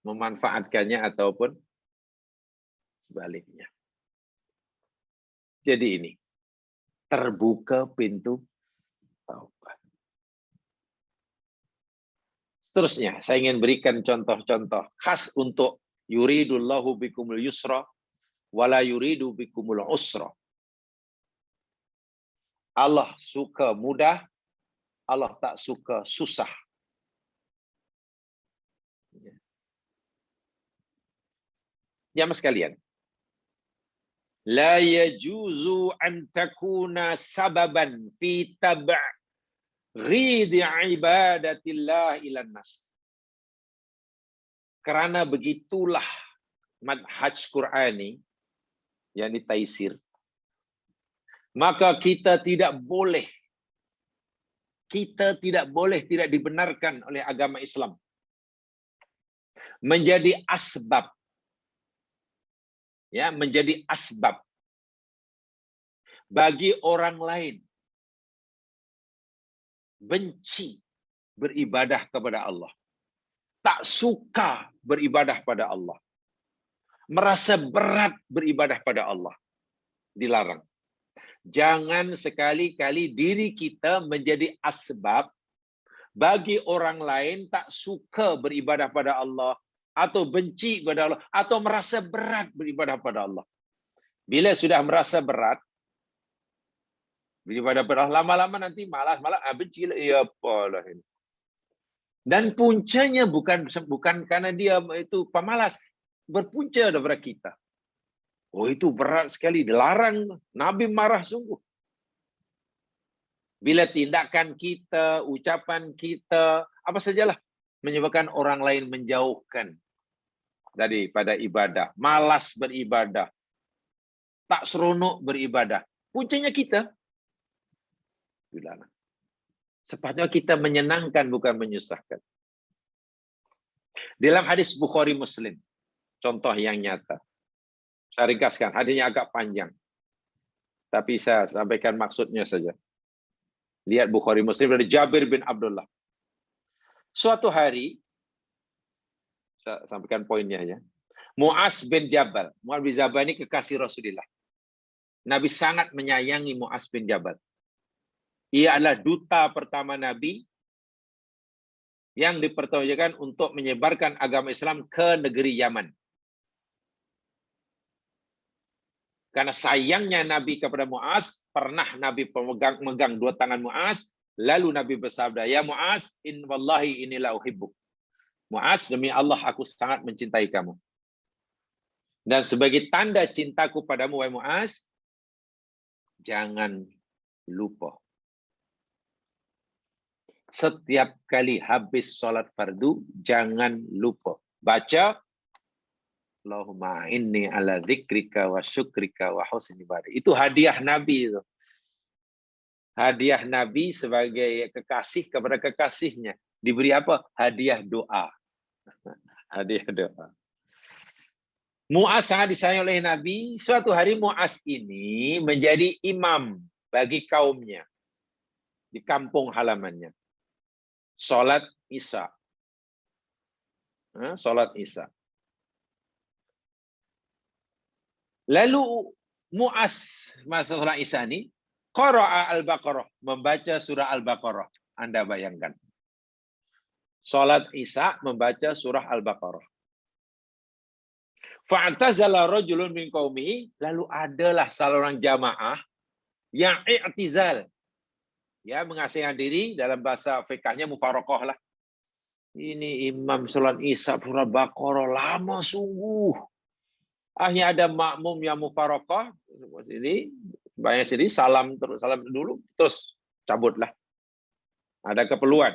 memanfaatkannya ataupun sebaliknya. Jadi ini, terbuka pintu taubat. Seterusnya, saya ingin berikan contoh-contoh khas untuk yuridullahu bikumul yusra wala yuridu bikumul usra. Allah suka mudah, Allah tak suka susah. Ya mas sekalian, la yajuzu an takuna sababan fi tab'ghid ibadatillah ilan nas. Karena begitulah manhaj Qur'ani, yakni taisir, maka kita tidak boleh tidak dibenarkan oleh agama Islam menjadi asbab, ya, menjadi asbab bagi orang lain benci beribadah kepada Allah, tak suka beribadah pada Allah, merasa berat beribadah pada Allah. Dilarang. Jangan sekali-kali diri kita menjadi asbab bagi orang lain tak suka beribadah pada Allah, atau benci pada Allah, atau merasa berat beribadah pada Allah. Bila sudah merasa berat beribadah pada Allah, lama-lama nanti malas benci lah, ya apalah ini. Dan puncanya bukan karena dia itu pemalas, berpunca daripada kita. Oh, itu berat sekali, dilarang. Nabi marah sungguh. Bila tindakan kita, ucapan kita, apa sajalah, menyebabkan orang lain menjauhkan daripada ibadah, malas beribadah, tak seronok beribadah, puncanya kita. Dilarang. Sepatutnya kita menyenangkan, bukan menyusahkan. Dalam hadis Bukhari Muslim, contoh yang nyata. Saya ringkaskan, hadisnya agak panjang. Tapi saya sampaikan maksudnya saja. Lihat Bukhari Muslim dari Jabir bin Abdullah. Suatu hari, saya sampaikan poinnya ya. Mu'az bin Jabal. Mu'az bin Jabal ini kekasih Rasulullah. Nabi sangat menyayangi Mu'az bin Jabal. Ia adalah duta pertama Nabi yang dipertahankan untuk menyebarkan agama Islam ke negeri Yaman. Karena sayangnya Nabi kepada Mu'az, pernah Nabi megang dua tangan Mu'az, lalu Nabi bersabda, "Ya Mu'az, in wallahi inilah uhibbuk." Mu'az, demi Allah aku sangat mencintai kamu. Dan sebagai tanda cintaku padamu, wahai Mu'az, jangan lupa. Setiap kali habis sholat fardu, jangan lupa baca Allahumma inni ala dzikrika wa syukrika wa husni ibadah. Itu hadiah Nabi itu. Hadiah Nabi sebagai kekasih kepada kekasihnya. Diberi apa? Hadiah doa. Hadiah doa. Mu'az sangat disayang oleh Nabi. Suatu hari Mu'az ini menjadi imam bagi kaumnya di kampung halamannya. Salat Isya. Salat Isya. Lalu Mu'az masa salat Isya ini qara'a Al-Baqarah, membaca surah Al-Baqarah. Anda bayangkan. Salat Isya membaca surah Al-Baqarah. Fa'tazala rajulun min qaumihi, lalu adalah salah orang jamaah yang i'tizal. Ya, mengasingkan diri, dalam bahasa fikahnya mufaraqah lah. Ini imam salat Isya surah Baqarah lama sungguh. Akhirnya ada makmum yang mufaraqah, ini bayang sendiri, salam dulu, terus cabutlah. Ada keperluan.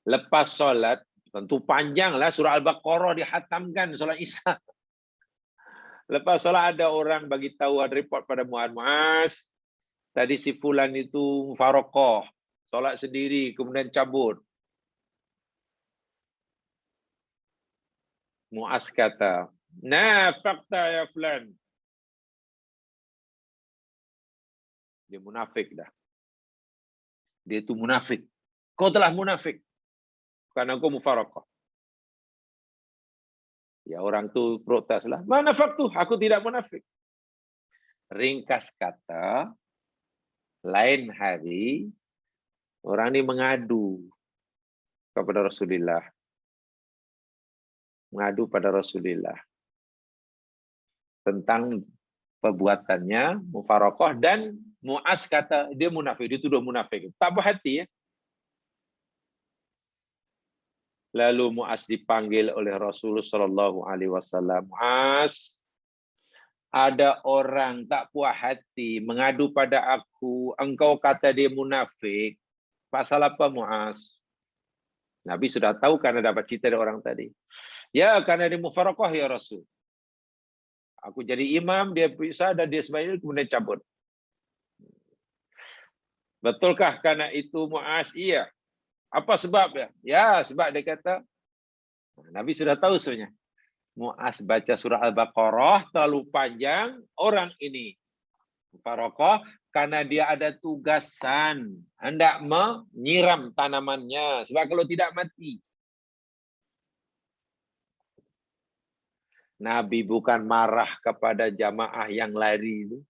Lepas solat, tentu panjanglah surah Al-Baqarah dihatamkan solat Isya. Lepas solat ada orang bagi tahu, ada report pada Muaz, tadi si fulan itu mufaraqah, solat sendiri kemudian cabut. Muaz kata, nafaqta ya fulan. Dia munafik dah. Dia itu munafik. Kau telah munafik karena kau mufaraqah. Ya orang tu proteslah. Mana faktu? Aku tidak munafik. Ringkas kata, lain hari orang ini mengadu kepada Rasulullah. Mengadu pada Rasulullah tentang perbuatannya mufaraqah, dan Muaz kata dia munafik, dia tuduh munafik. Tak berhati ya. Lalu Muaz dipanggil oleh Rasulullah Shallallahu Alaihi Wasallam. Muaz, ada orang tak puas hati mengadu pada aku. Engkau kata dia munafik. Pasal apa Muaz? Nabi sudah tahu karena dapat cerita dari orang tadi. Ya, karena dia mufaraqah ya Rasul. Aku jadi imam, dia pisah dan dia sembahyang kemudian cabut. Betulkah karena itu Muaz? Iya. Apa sebabnya? Ya, sebab dia kata, Nabi sudah tahu sebenarnya. Muaz baca surah Al-Baqarah terlalu panjang, orang ini mufaraqah karena dia ada tugasan hendak menyiram tanamannya, sebab kalau tidak mati. Nabi bukan marah kepada jamaah yang lari itu.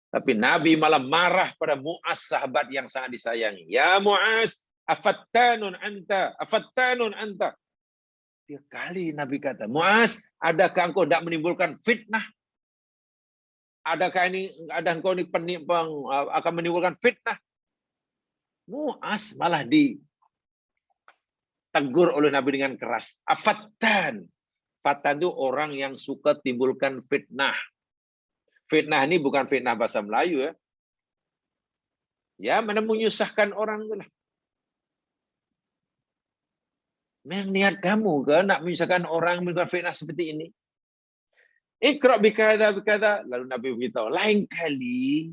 Tapi Nabi malah marah pada Muaz, sahabat yang sangat disayangi. Ya Muaz, afattanun anta, afattanun anta. Tiap kali Nabi kata, Muaz, adakah engkau tidak menimbulkan fitnah? Adakah engkau ini akan menimbulkan fitnah? Muaz malah ditegur oleh Nabi dengan keras. Afattan. Fattan itu orang yang suka timbulkan fitnah. Fitnah ini bukan fitnah bahasa Melayu ya. Ya, mana menyusahkan orang itulah. Memang niat kamu ke nak menyusahkan orang melakukan fitnah seperti ini? Iqra bikadza. Lalu Nabi beritahu, lain kali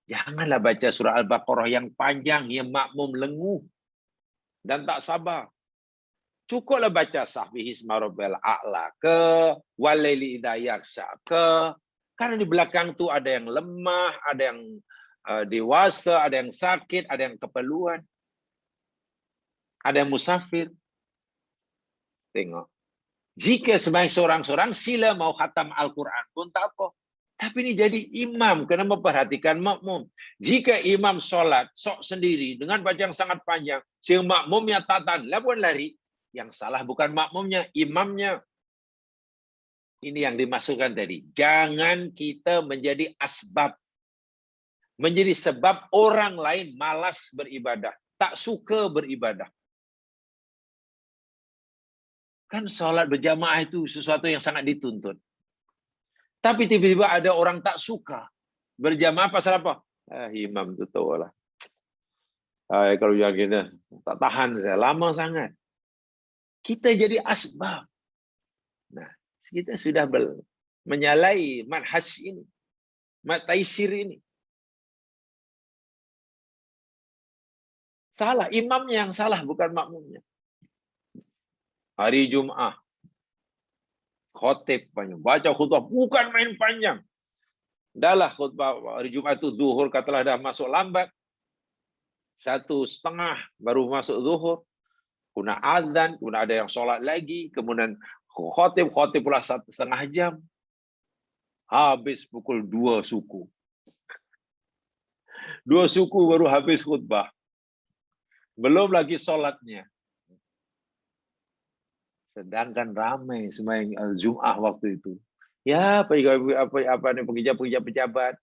janganlah baca surah Al-Baqarah yang panjang, yang makmum lenguh dan tak sabar. Cukuplah baca sahbihi isma rabbil a'la ke walaili idza yaghsha ke. Karena di belakang tu ada yang lemah, ada yang dewasa, ada yang sakit, ada yang keperluan, ada yang musafir. Tengok. Jika sebagai seorang-seorang sila mau khatam Al-Quran pun tak apa. Tapi ini jadi imam, kena memperhatikan makmum. Jika imam solat sok sendiri dengan bacaan sangat panjang, sehingga makmumnya tak tahan, lawan lari, yang salah bukan makmumnya, imamnya. Ini yang dimasukkan tadi. Jangan kita menjadi asbab. Menjadi sebab orang lain malas beribadah. Tak suka beribadah. Kan sholat berjamaah itu sesuatu yang sangat dituntut. Tapi tiba-tiba ada orang tak suka berjamaah pasal apa? Imam itu tahu lah. Kalau yang gini, tak tahan saya. Lama sangat. Kita jadi asbab. Nah, kita sudah menyalahi manhaj ini, taisir ini. Salah, imamnya yang salah, bukan makmumnya. Hari Jumat, khotib panjang, baca khutbah bukan main panjang. Dahlah khutbah hari Jumat itu zuhur katalah dah masuk lambat, 1:30 baru masuk zuhur. Kuna azan, kuna ada yang sholat lagi, kemudian khotib pula 1,5 jam. Habis pukul 2 suku. 2 suku baru habis khutbah. Belum lagi sholatnya. Sedangkan ramai sembahyang Jumat waktu itu. Ya, apa nih pejabat-pejabat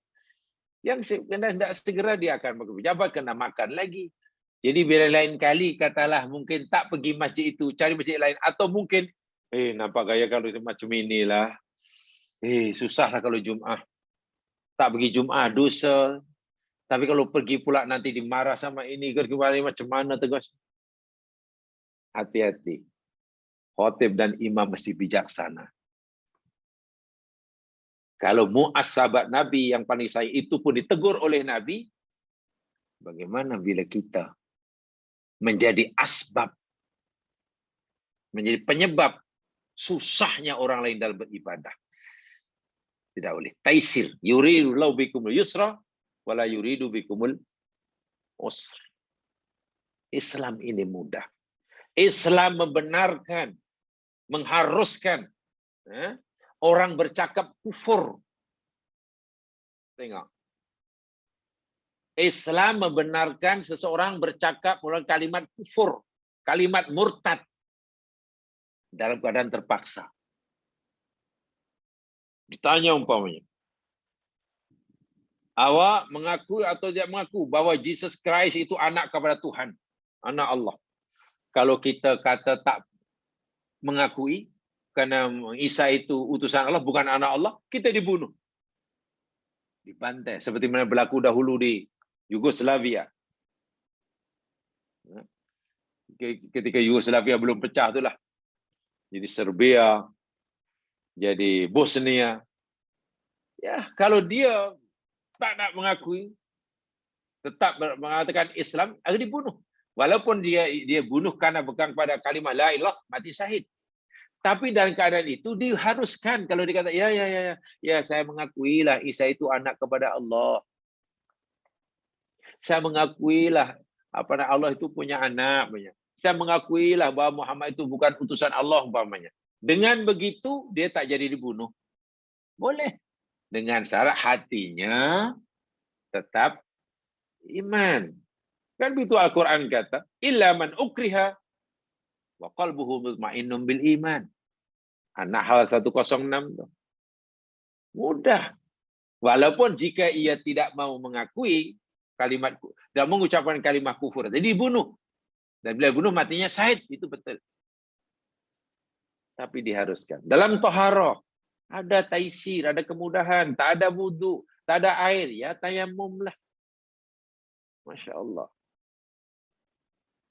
yang hendak segera dia akan pejabat kena makan lagi. Jadi bila lain kali katalah mungkin tak pergi masjid itu, cari masjid lain, atau mungkin nampak gaya kalau macam inilah. Susahlah kalau Jumat. Tak pergi Jumat dosa. Tapi kalau pergi pula nanti dimarah sama ini, kembali macam mana tegas. Hati-hati. Khatib dan imam mesti bijaksana. Kalau Mu'az sahabat Nabi yang paling sayang itu pun ditegur oleh Nabi, bagaimana bila kita menjadi asbab, menjadi penyebab susahnya orang lain dalam beribadah? Tidak boleh. Taisir. Yuridu lau bikumul yusra, wala yuridu bikumul usra. Islam ini mudah. Islam membenarkan, mengharuskan orang bercakap kufur. Tengok. Islam membenarkan seseorang bercakap menggunakan kalimat kufur, kalimat murtad dalam keadaan terpaksa. Ditanya umpamanya, awak mengaku atau tidak mengaku bahwa Jesus Christ itu anak kepada Tuhan, anak Allah. Kalau kita kata tak mengakui, karena Isa itu utusan Allah, bukan anak Allah, kita dibunuh. Dibantai. Seperti mana berlaku dahulu di Yugoslavia. Ketika Yugoslavia belum pecah itulah. Jadi Serbia, jadi Bosnia. Ya, kalau dia tak nak mengakui, tetap mengatakan Islam, akan dibunuh. Walaupun dia bunuh karena bukan pada kalimat la ilah, mati syahid. Tapi dalam keadaan itu diharuskan kalau dikata ya saya mengakuilah Isa itu anak kepada Allah. Saya mengakuilah Allah itu punya anak. Saya mengakuilah bahwa Muhammad itu bukan utusan Allah umpamanya. Dengan begitu dia tak jadi dibunuh. Boleh. Dengan syarat hatinya tetap iman. Kan begitu Al-Quran kata, illa man ukriha wa qalbuhu mutmainnun bil iman. An-Nahl 106. Mudah. Walaupun jika ia tidak mau mengakui kalimat, tidak mengucapkan kalimat kufur, jadi dibunuh. Dan bila bunuh matinya syahid, itu betul. Tapi diharuskan. Dalam taharah ada taisir, ada kemudahan, tak ada wudu, tak ada air, ya tayamum lah. Masya Allah.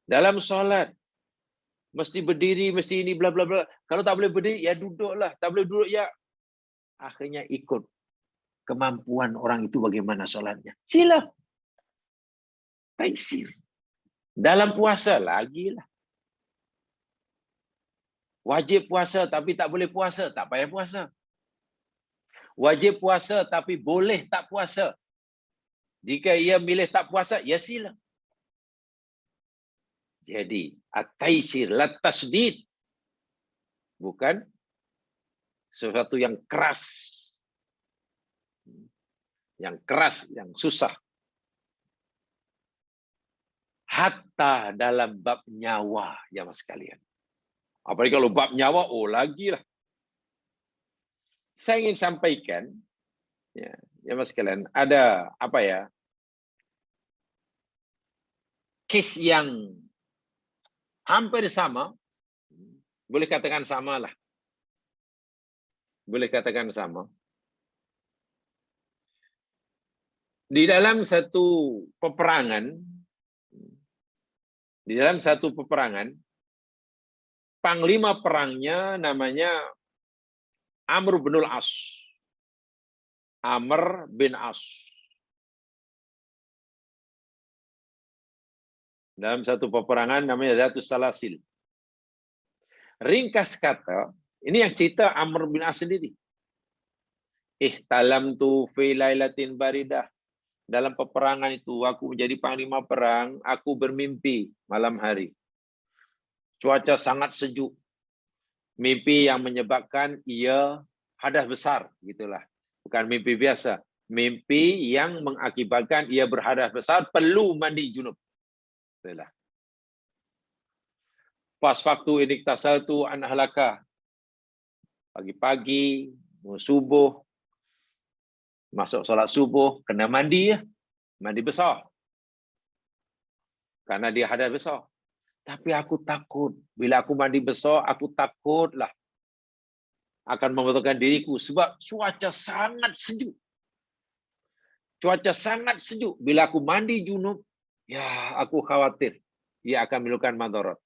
Dalam solat mesti berdiri, mesti ini bla bla bla. Kalau tak boleh berdiri, ya duduklah. Tak boleh duduk, ya akhirnya ikut kemampuan orang itu bagaimana solatnya. Sila. Taisir. Dalam puasa lagi lah. Wajib puasa tapi tak boleh puasa, tak payah puasa. Wajib puasa tapi boleh tak puasa. Jika ia milih tak puasa, ya sila. Jadi, at-taisir, la tasdid. Bukan sesuatu yang keras. Yang keras, yang susah. Hatta dalam bab nyawa, ya mas sekalian. Apalagi kalau bab nyawa, lagi lah. Saya ingin sampaikan, ya mas sekalian, ada case yang hampir sama, boleh katakan sama lah. Boleh katakan sama. Di dalam satu peperangan, panglima perangnya namanya Amr bin As. Amr bin As. Dalam satu peperangan namanya Zatus Salasil. Ringkas kata, ini yang cerita Amr bin As sendiri. Ihtalamtu fi lailatin baridah. Dalam peperangan itu, aku menjadi panglima perang, aku bermimpi malam hari. Cuaca sangat sejuk. Mimpi yang menyebabkan ia hadas besar, gitulah. Bukan mimpi biasa. Mimpi yang mengakibatkan ia berhadas besar, perlu mandi junub. Itulah. Pas waktu iniktasaltu an ahlaka. Pagi-pagi, subuh, masuk solat subuh, kena mandi ya. Mandi besar. Karena dia hadas besar. Tapi aku takut. Bila aku mandi besar, aku takutlah akan membatalkan diriku. Sebab cuaca sangat sejuk. Cuaca sangat sejuk. Bila aku mandi junub, ya aku khawatir. Ia akan menimbulkan madarat.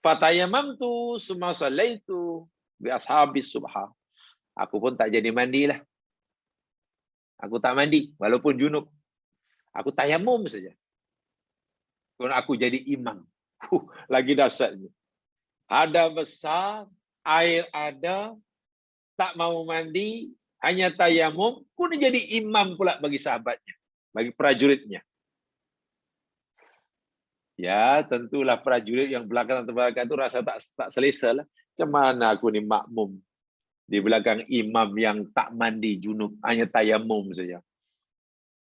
Fatayamamtu summa sallaitu bi ashabis subha. Aku pun tak jadi mandilah. Aku tak mandi walaupun junub. Aku tayamum saja. Kalau aku jadi imam. Lagi dahsyatnya. Ada besar, air ada, tak mau mandi, hanya tayamum, pun jadi imam pula bagi sahabatnya, bagi prajuritnya. Ya, tentulah prajurit yang belakang itu rasa tak selesa lah. Macam mana aku ni makmum di belakang imam yang tak mandi junub, hanya tayamum saja.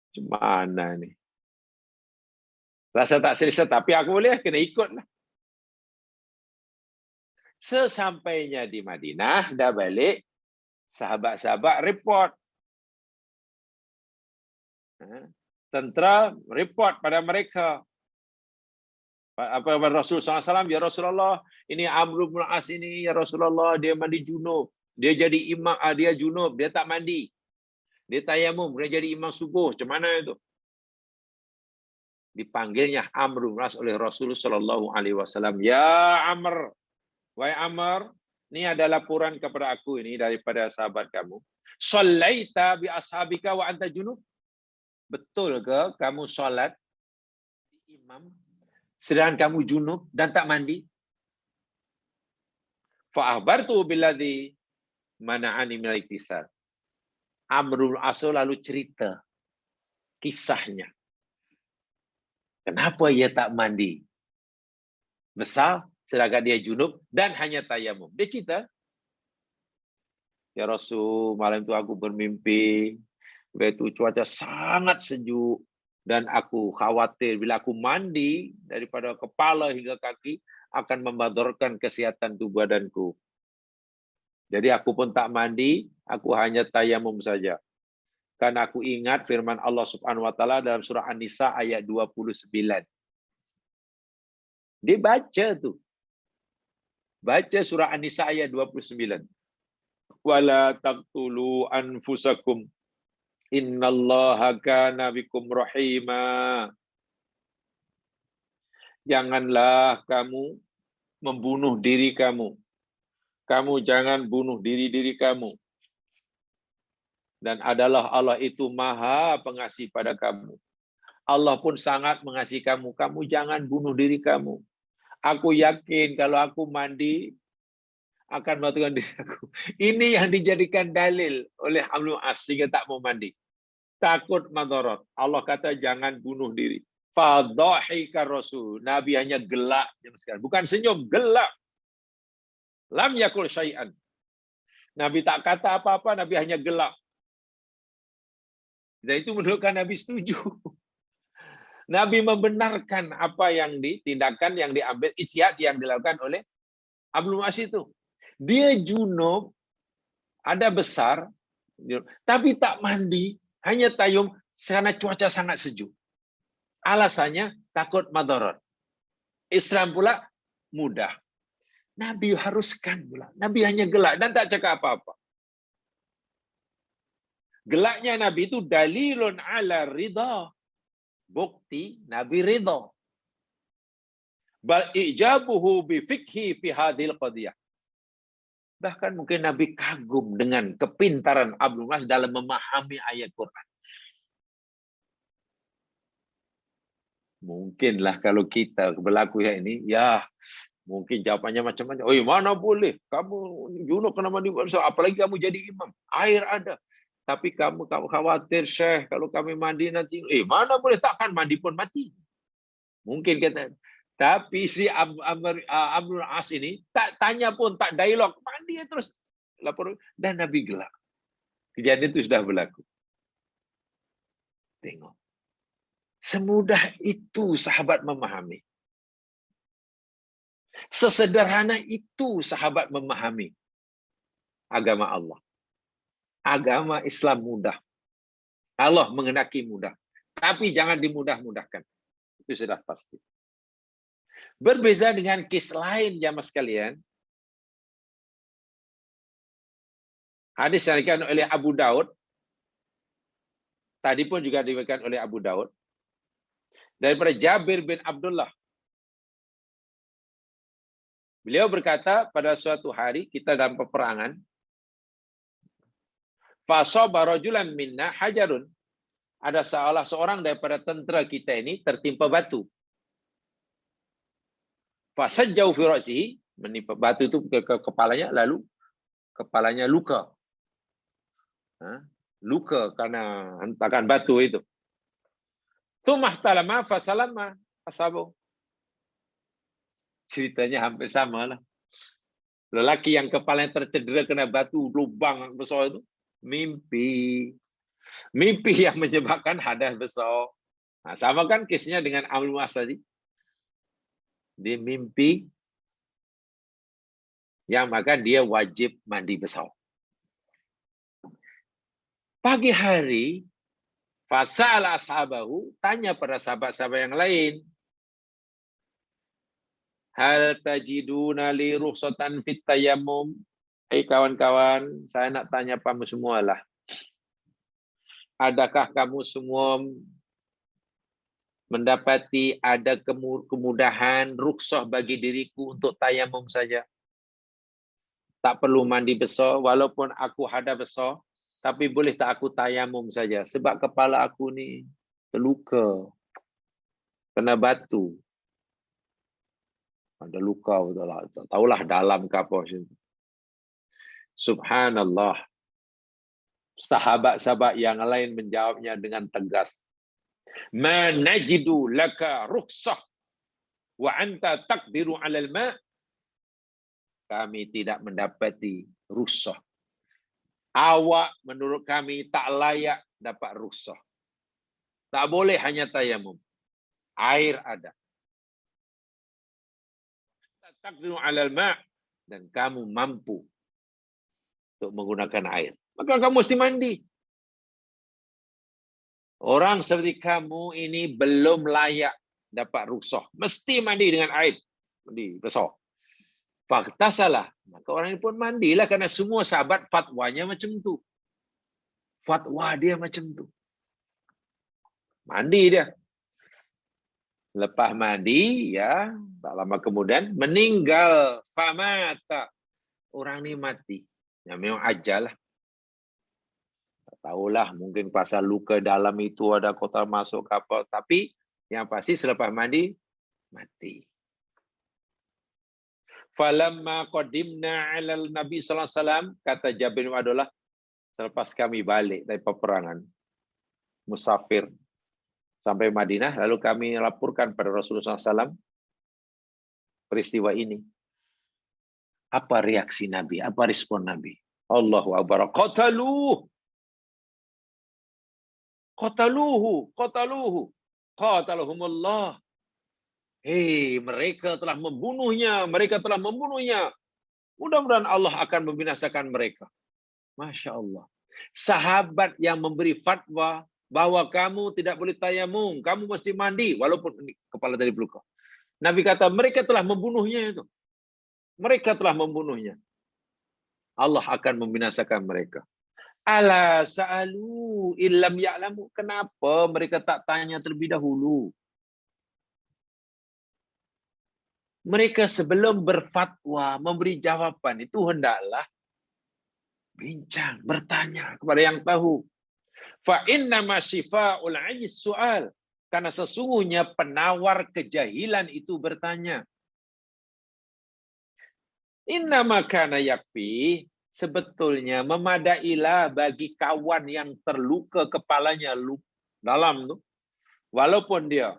Macam mana ni? Rasa tak selesa, tapi aku boleh kena ikutlah. Sesampainya di Madinah, dah balik, sahabat-sahabat report. Tentera report pada mereka. Apa Rasul SAW, ya Rasulullah, ini Amr bin As ini, ya Rasulullah, dia mandi junub. Dia jadi imam, dia junub, dia tak mandi. Dia tayamum, dia jadi imam subuh. Macam mana itu? Dipanggilnya Amr bin As oleh Rasul SAW. Ya Amr, wahai Amr, ini ada laporan kepada aku ini daripada sahabat kamu. Shallaita bi ashabika wa anta junub? Betul ke kamu solat imam sedangkan kamu junub dan tak mandi? Fa akhbartu billadzi mana'ani min al-iktisal. Amrul As lalu cerita kisahnya. Kenapa ia tak mandi? Besar sedangkan dia junub dan hanya tayamum. Dia cerita, ya Rasul, malam itu aku bermimpi, itu cuaca sangat sejuk dan aku khawatir bila aku mandi daripada kepala hingga kaki akan membadarkan kesihatan tubuh badanku. Jadi aku pun tak mandi, aku hanya tayamum saja. Karena aku ingat firman Allah Subhanahu wa taala dalam surah An-Nisa ayat 29. Dia baca tu. Baca surah An-Nisa ayat 29. Wala taqtulu anfusakum innallaha kana bikum rahima. Janganlah kamu membunuh diri kamu. Kamu jangan bunuh diri kamu. Dan adalah Allah itu maha pengasih pada kamu. Allah pun sangat mengasihi kamu. Kamu jangan bunuh diri kamu. Aku yakin kalau aku mandi akan mematikan diri aku. Ini yang dijadikan dalil oleh Amr bin As sehingga tak mau mandi. Takut madarat. Allah kata jangan bunuh diri. Fadhahika Rasul. Nabi hanya gelak. Bukan senyum, gelak. Lam yakul syai'an. Nabi tak kata apa-apa, Nabi hanya gelak. Dan itu menunjukkan Nabi setuju. Nabi membenarkan apa yang ditindakan, yang diambil, ijtihad yang dilakukan oleh Amr bin As itu. Dia junub, ada besar, tapi tak mandi, hanya tayum karena cuaca sangat sejuk. Alasannya takut madarat. Islam pula mudah. Nabi haruskan pula. Nabi hanya gelak dan tak cakap apa-apa. Gelaknya Nabi itu dalilun ala ridha. Bukti Nabi ridha. Bal ijabuhu bi fikhi fi hadhil qadiyah. Bahkan mungkin Nabi kagum dengan kepintaran Amr bin As dalam memahami ayat Quran. Mungkinlah kalau kita berlaku ya ini, ya mungkin jawabannya macam-macam. Oh, mana boleh? Kamu junub kena mandi besar, apalagi kamu jadi imam. Air ada. Tapi kamu khawatir, Syekh, kalau kami mandi nanti, mana boleh, takkan mandi pun mati. Mungkin kata. Tapi si Amr bin As ini tak tanya pun, tak dialog, mandi terus lapor dan Nabi gelak. Kejadian itu sudah berlaku. Tengok. Semudah itu sahabat memahami. Sesederhana itu sahabat memahami agama Allah. Agama Islam mudah. Allah menghendaki mudah. Tapi jangan dimudah-mudahkan. Itu sudah pasti. Berbeza dengan kes lain jamaah sekalian. Hadis yang diriwayatkan oleh Abu Daud. Tadi pun juga diriwayatkan oleh Abu Daud. Daripada Jabir bin Abdullah. Beliau berkata, pada suatu hari kita dalam peperangan, fasaba rajulan minna hajarun. Ada salah seorang daripada tentera kita ini tertimpa batu. Fasajjau fi ra'sihi, menimpa batu itu ke kepalanya, lalu kepalanya luka. Luka karena hentakan batu itu. Tsumma ihtalama fasalama asabu. Ceritanya hampir sama lah. Lelaki yang kepalanya tercedera kena batu lubang besar itu mimpi. Mimpi yang menyebabkan hadas besar. Nah, sama kan kisahnya dengan Amr bin As tadi. Dia mimpi yang maka dia wajib mandi besar. Pagi hari, fasal ashabahu, tanya pada sahabat-sahabat yang lain. Hal tajiduna li rukhsatan fit tayammum? Kawan-kawan, saya nak tanya kamu semualah. Adakah kamu semua mendapati ada kemudahan rukhsah bagi diriku untuk tayamum saja? Tak perlu mandi besar, walaupun aku hadas besar, tapi boleh tak aku tayamum saja? Sebab kepala aku ni terluka, kena batu. Ada luka, tak tahulah dalam ke apa. Subhanallah. Sahabat-sahabat yang lain menjawabnya dengan tegas. Ma najidu laka rukhsah wa anta taqdiru 'alal ma'. Kami tidak mendapati rukhsah. Awak menurut kami tak layak dapat rukhsah. Tak boleh hanya tayamum. Air ada. Taqdiru 'alal ma', dan kamu mampu untuk menggunakan air. Maka kamu mesti mandi. Orang seperti kamu ini belum layak dapat rukhsah. Mesti mandi dengan air. Mandi besar. Fakta salah. Maka orang ini pun mandilah, kerana semua sahabat fatwanya macam tu. Fatwa dia macam tu. Mandi dia. Lepas mandi, ya, tak lama kemudian meninggal. Famata. Orang ni mati. Ya, memang ajal lah. Tak tahulah, mungkin pasal luka dalam itu ada kotor masuk ke apa. Tapi yang pasti selepas mandi, mati. Falamma qadimna 'alal Nabi sallallahu alaihi wasallam, kata Jabir bin Abdullah, selepas kami balik dari peperangan, musafir sampai Madinah, lalu kami laporkan pada Rasulullah SAW peristiwa ini. Apa reaksi Nabi? Apa respon Nabi? Allahu Akbar. Qataluhu. Qatalahumullah. Hei, mereka telah membunuhnya. Mudah-mudahan Allah akan membinasakan mereka. Masya Allah. Sahabat yang memberi fatwa bahwa kamu tidak boleh tayamum, kamu mesti mandi, walaupun kepala tadi berluka. Nabi kata, mereka telah membunuhnya itu. Mereka telah membunuhnya. Allah akan membinasakan mereka. Ala sa'alu illam ya'lamu. Kenapa mereka tak tanya terlebih dahulu? Mereka sebelum berfatwa, memberi jawapan, itu hendaklah bincang, bertanya kepada yang tahu. Fa innama shifa'ul 'ayyi su'al. Karena sesungguhnya penawar kejahilan itu bertanya. Innama kana yakfi, sebetulnya memadailah bagi kawan yang terluka kepalanya dalam tu, walaupun dia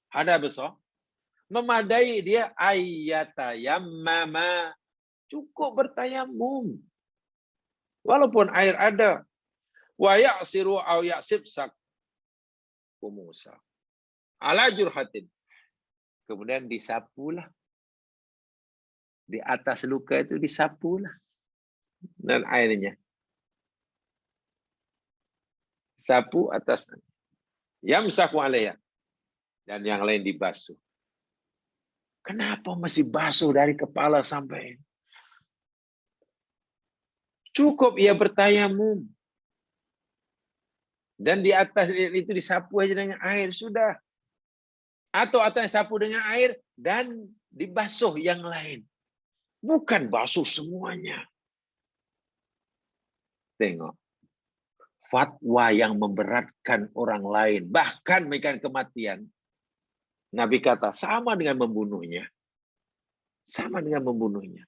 hadas besar, memadai dia ayyatayammama, cukup bertayamum. Walaupun air ada. Wa ya'siru aw ya'sib sak Musa. Ala jurhatin. Kemudian disapulah. Di atas luka itu disapulah. Dan airnya. Sapu atas. Yamsaku alaiha. Dan yang lain dibasuh. Kenapa masih basuh dari kepala sampai? Cukup ia bertayamum. Dan di atas itu disapu aja dengan air. Sudah. Atau atas sapu dengan air dan dibasuh yang lain. Bukan basuh semuanya. Tengok. Fatwa yang memberatkan orang lain. Bahkan mekan kematian. Nabi kata sama dengan membunuhnya. Sama dengan membunuhnya.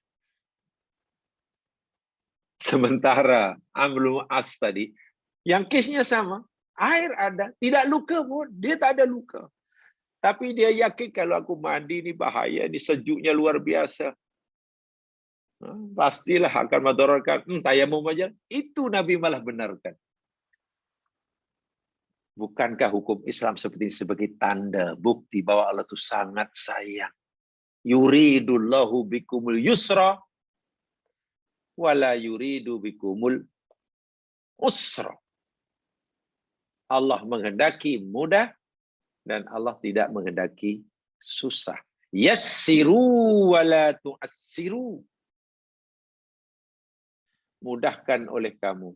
Sementara Amr As tadi. Yang kesnya sama. Air ada. Tidak luka pun. Dia tak ada luka. Tapi dia yakin kalau aku mandi ini bahaya. Ini sejuknya luar biasa. Pastilah akan madaratkan. Tayamum aja. Itu Nabi malah benarkan. Bukankah hukum Islam seperti ini sebagai tanda, bukti bahwa Allah itu sangat sayang. Yuridullahu bikumul yusra, wala yuridu bikumul usra. Allah menghendaki mudah, dan Allah tidak menghendaki susah. Yassiru wala tu'assiru. Mudahkan oleh kamu.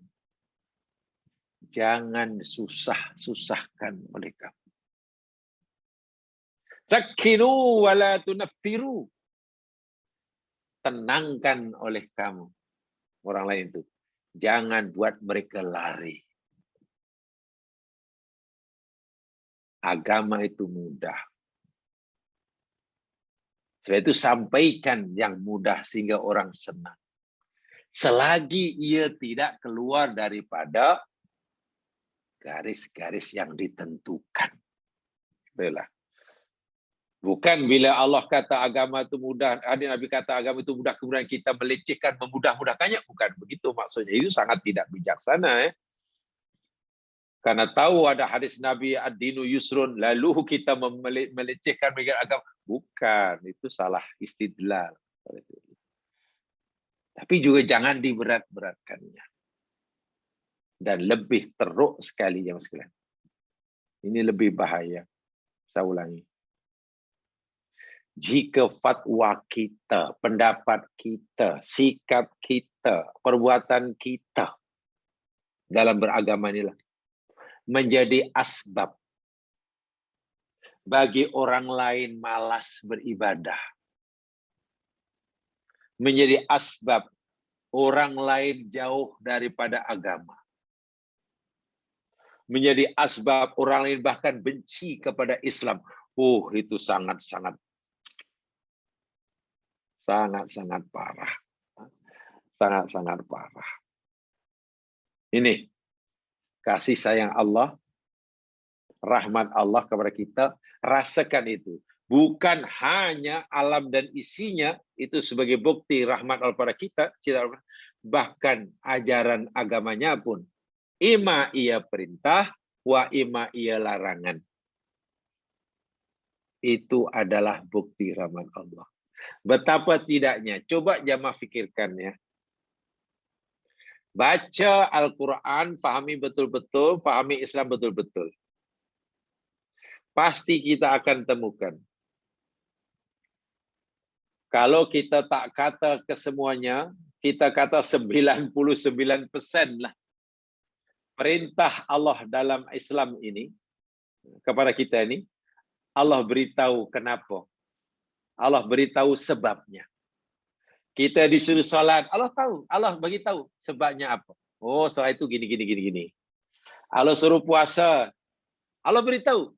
Jangan susah-susahkan oleh kamu. Sakinu wala tunaffiru. Tenangkan oleh kamu. Orang lain itu. Jangan buat mereka lari. Agama itu mudah. Sebab itu sampaikan yang mudah sehingga orang senang. Selagi ia tidak keluar daripada garis-garis yang ditentukan. Itulah. Bukan bila Allah kata agama itu mudah, Nabi kata agama itu mudah, kemudian kita melecehkan, memudah-mudahkannya. Bukan begitu maksudnya. Itu sangat tidak bijaksana. Karena tahu ada hadis Nabi ad-dinu yusrun, lalu kita melecehkan agama. Bukan, itu salah istidlal. Tapi juga jangan diberat-beratkannya. Dan lebih teruk sekali jemaah sekalian. Ini lebih bahaya. Saya ulangi. Jika fatwa kita, pendapat kita, sikap kita, perbuatan kita dalam beragama inilah menjadi asbab bagi orang lain malas beribadah. Menjadi asbab orang lain jauh daripada agama. Menjadi asbab orang lain bahkan benci kepada Islam. Itu sangat-sangat parah. Sangat-sangat parah. Ini kasih sayang Allah, rahmat Allah kepada kita, rasakan itu. Bukan hanya alam dan isinya, itu sebagai bukti rahmat Allah kepada kita, bahkan ajaran agamanya pun. Ima ia perintah, wa ima ia larangan. Itu adalah bukti rahmat Allah. Betapa tidaknya, coba jamaah fikirkan ya. Baca Al-Quran, pahami betul-betul, pahami Islam betul-betul. Pasti kita akan temukan. Kalau kita tak kata kesemuanya, kita kata 99% lah. Perintah Allah dalam Islam ini, kepada kita ini, Allah beritahu kenapa. Allah beritahu sebabnya. Kita disuruh salat, Allah tahu, Allah bagi tahu sebabnya apa. Oh, salat itu gini. Allah suruh puasa, Allah beritahu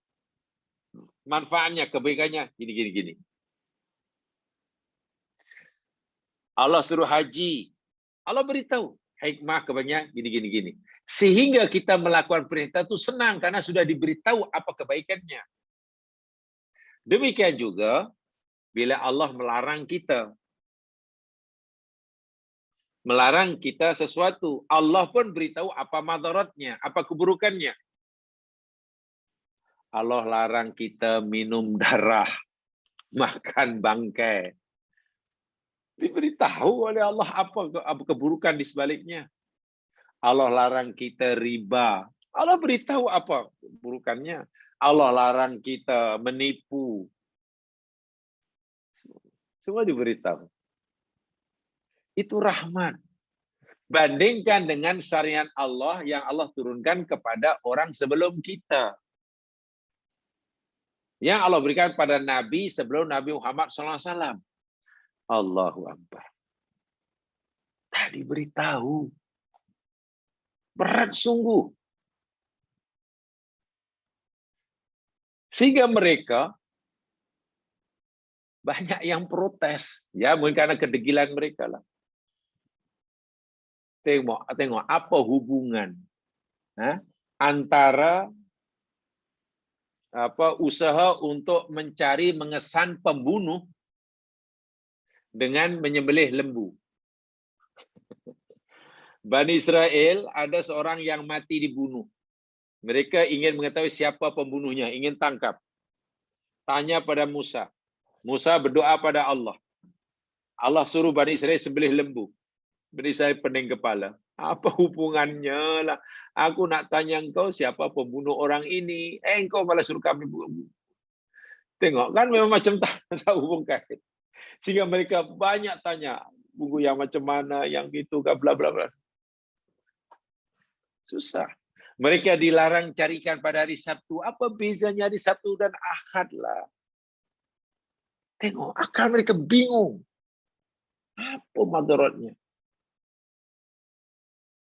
manfaatnya, kebaikannya gini. Allah suruh haji, Allah beritahu hikmah kebanyakan gini. Sehingga kita melakukan perintah itu senang karena sudah diberitahu apa kebaikannya. Demikian juga bila Allah melarang kita. melarang kita sesuatu. Allah pun beritahu apa madaratnya, apa keburukannya. Allah larang kita minum darah, makan bangkai. Diberitahu oleh Allah apa keburukan di sebaliknya. Allah larang kita riba. Allah beritahu apa keburukannya. Allah larang kita menipu. Semua diberitahu. Itu rahmat. Bandingkan dengan syariat Allah yang Allah turunkan kepada orang sebelum kita. Yang Allah berikan pada Nabi sebelum Nabi Muhammad SAW. Allahu Akbar. Tadi beritahu. Berat sungguh. Sehingga mereka banyak yang protes. Ya, mungkin karena kedegilan mereka lah. Tengok apa hubungan antara usaha untuk mencari mengesan pembunuh dengan menyembelih lembu. Bani Israel ada seorang yang mati dibunuh. Mereka ingin mengetahui siapa pembunuhnya, ingin tangkap. Tanya pada Musa. Musa berdoa pada Allah. Allah suruh Bani Israel sembelih lembu. Bani Israel pening kepala. Apa hubungannya lah? Aku nak tanya engkau siapa pembunuh orang ini. Engkau malah suruh kami bunuh. Tengok kan memang macam tak ada hubung kait. Sehingga mereka banyak tanya. Buku yang macam mana, yang gitu, bla bla bla. Susah. Mereka dilarang carikan pada hari Sabtu. Apa bezanya hari Sabtu dan Ahad lah? Tengok, akal mereka bingung. Apa madaratnya?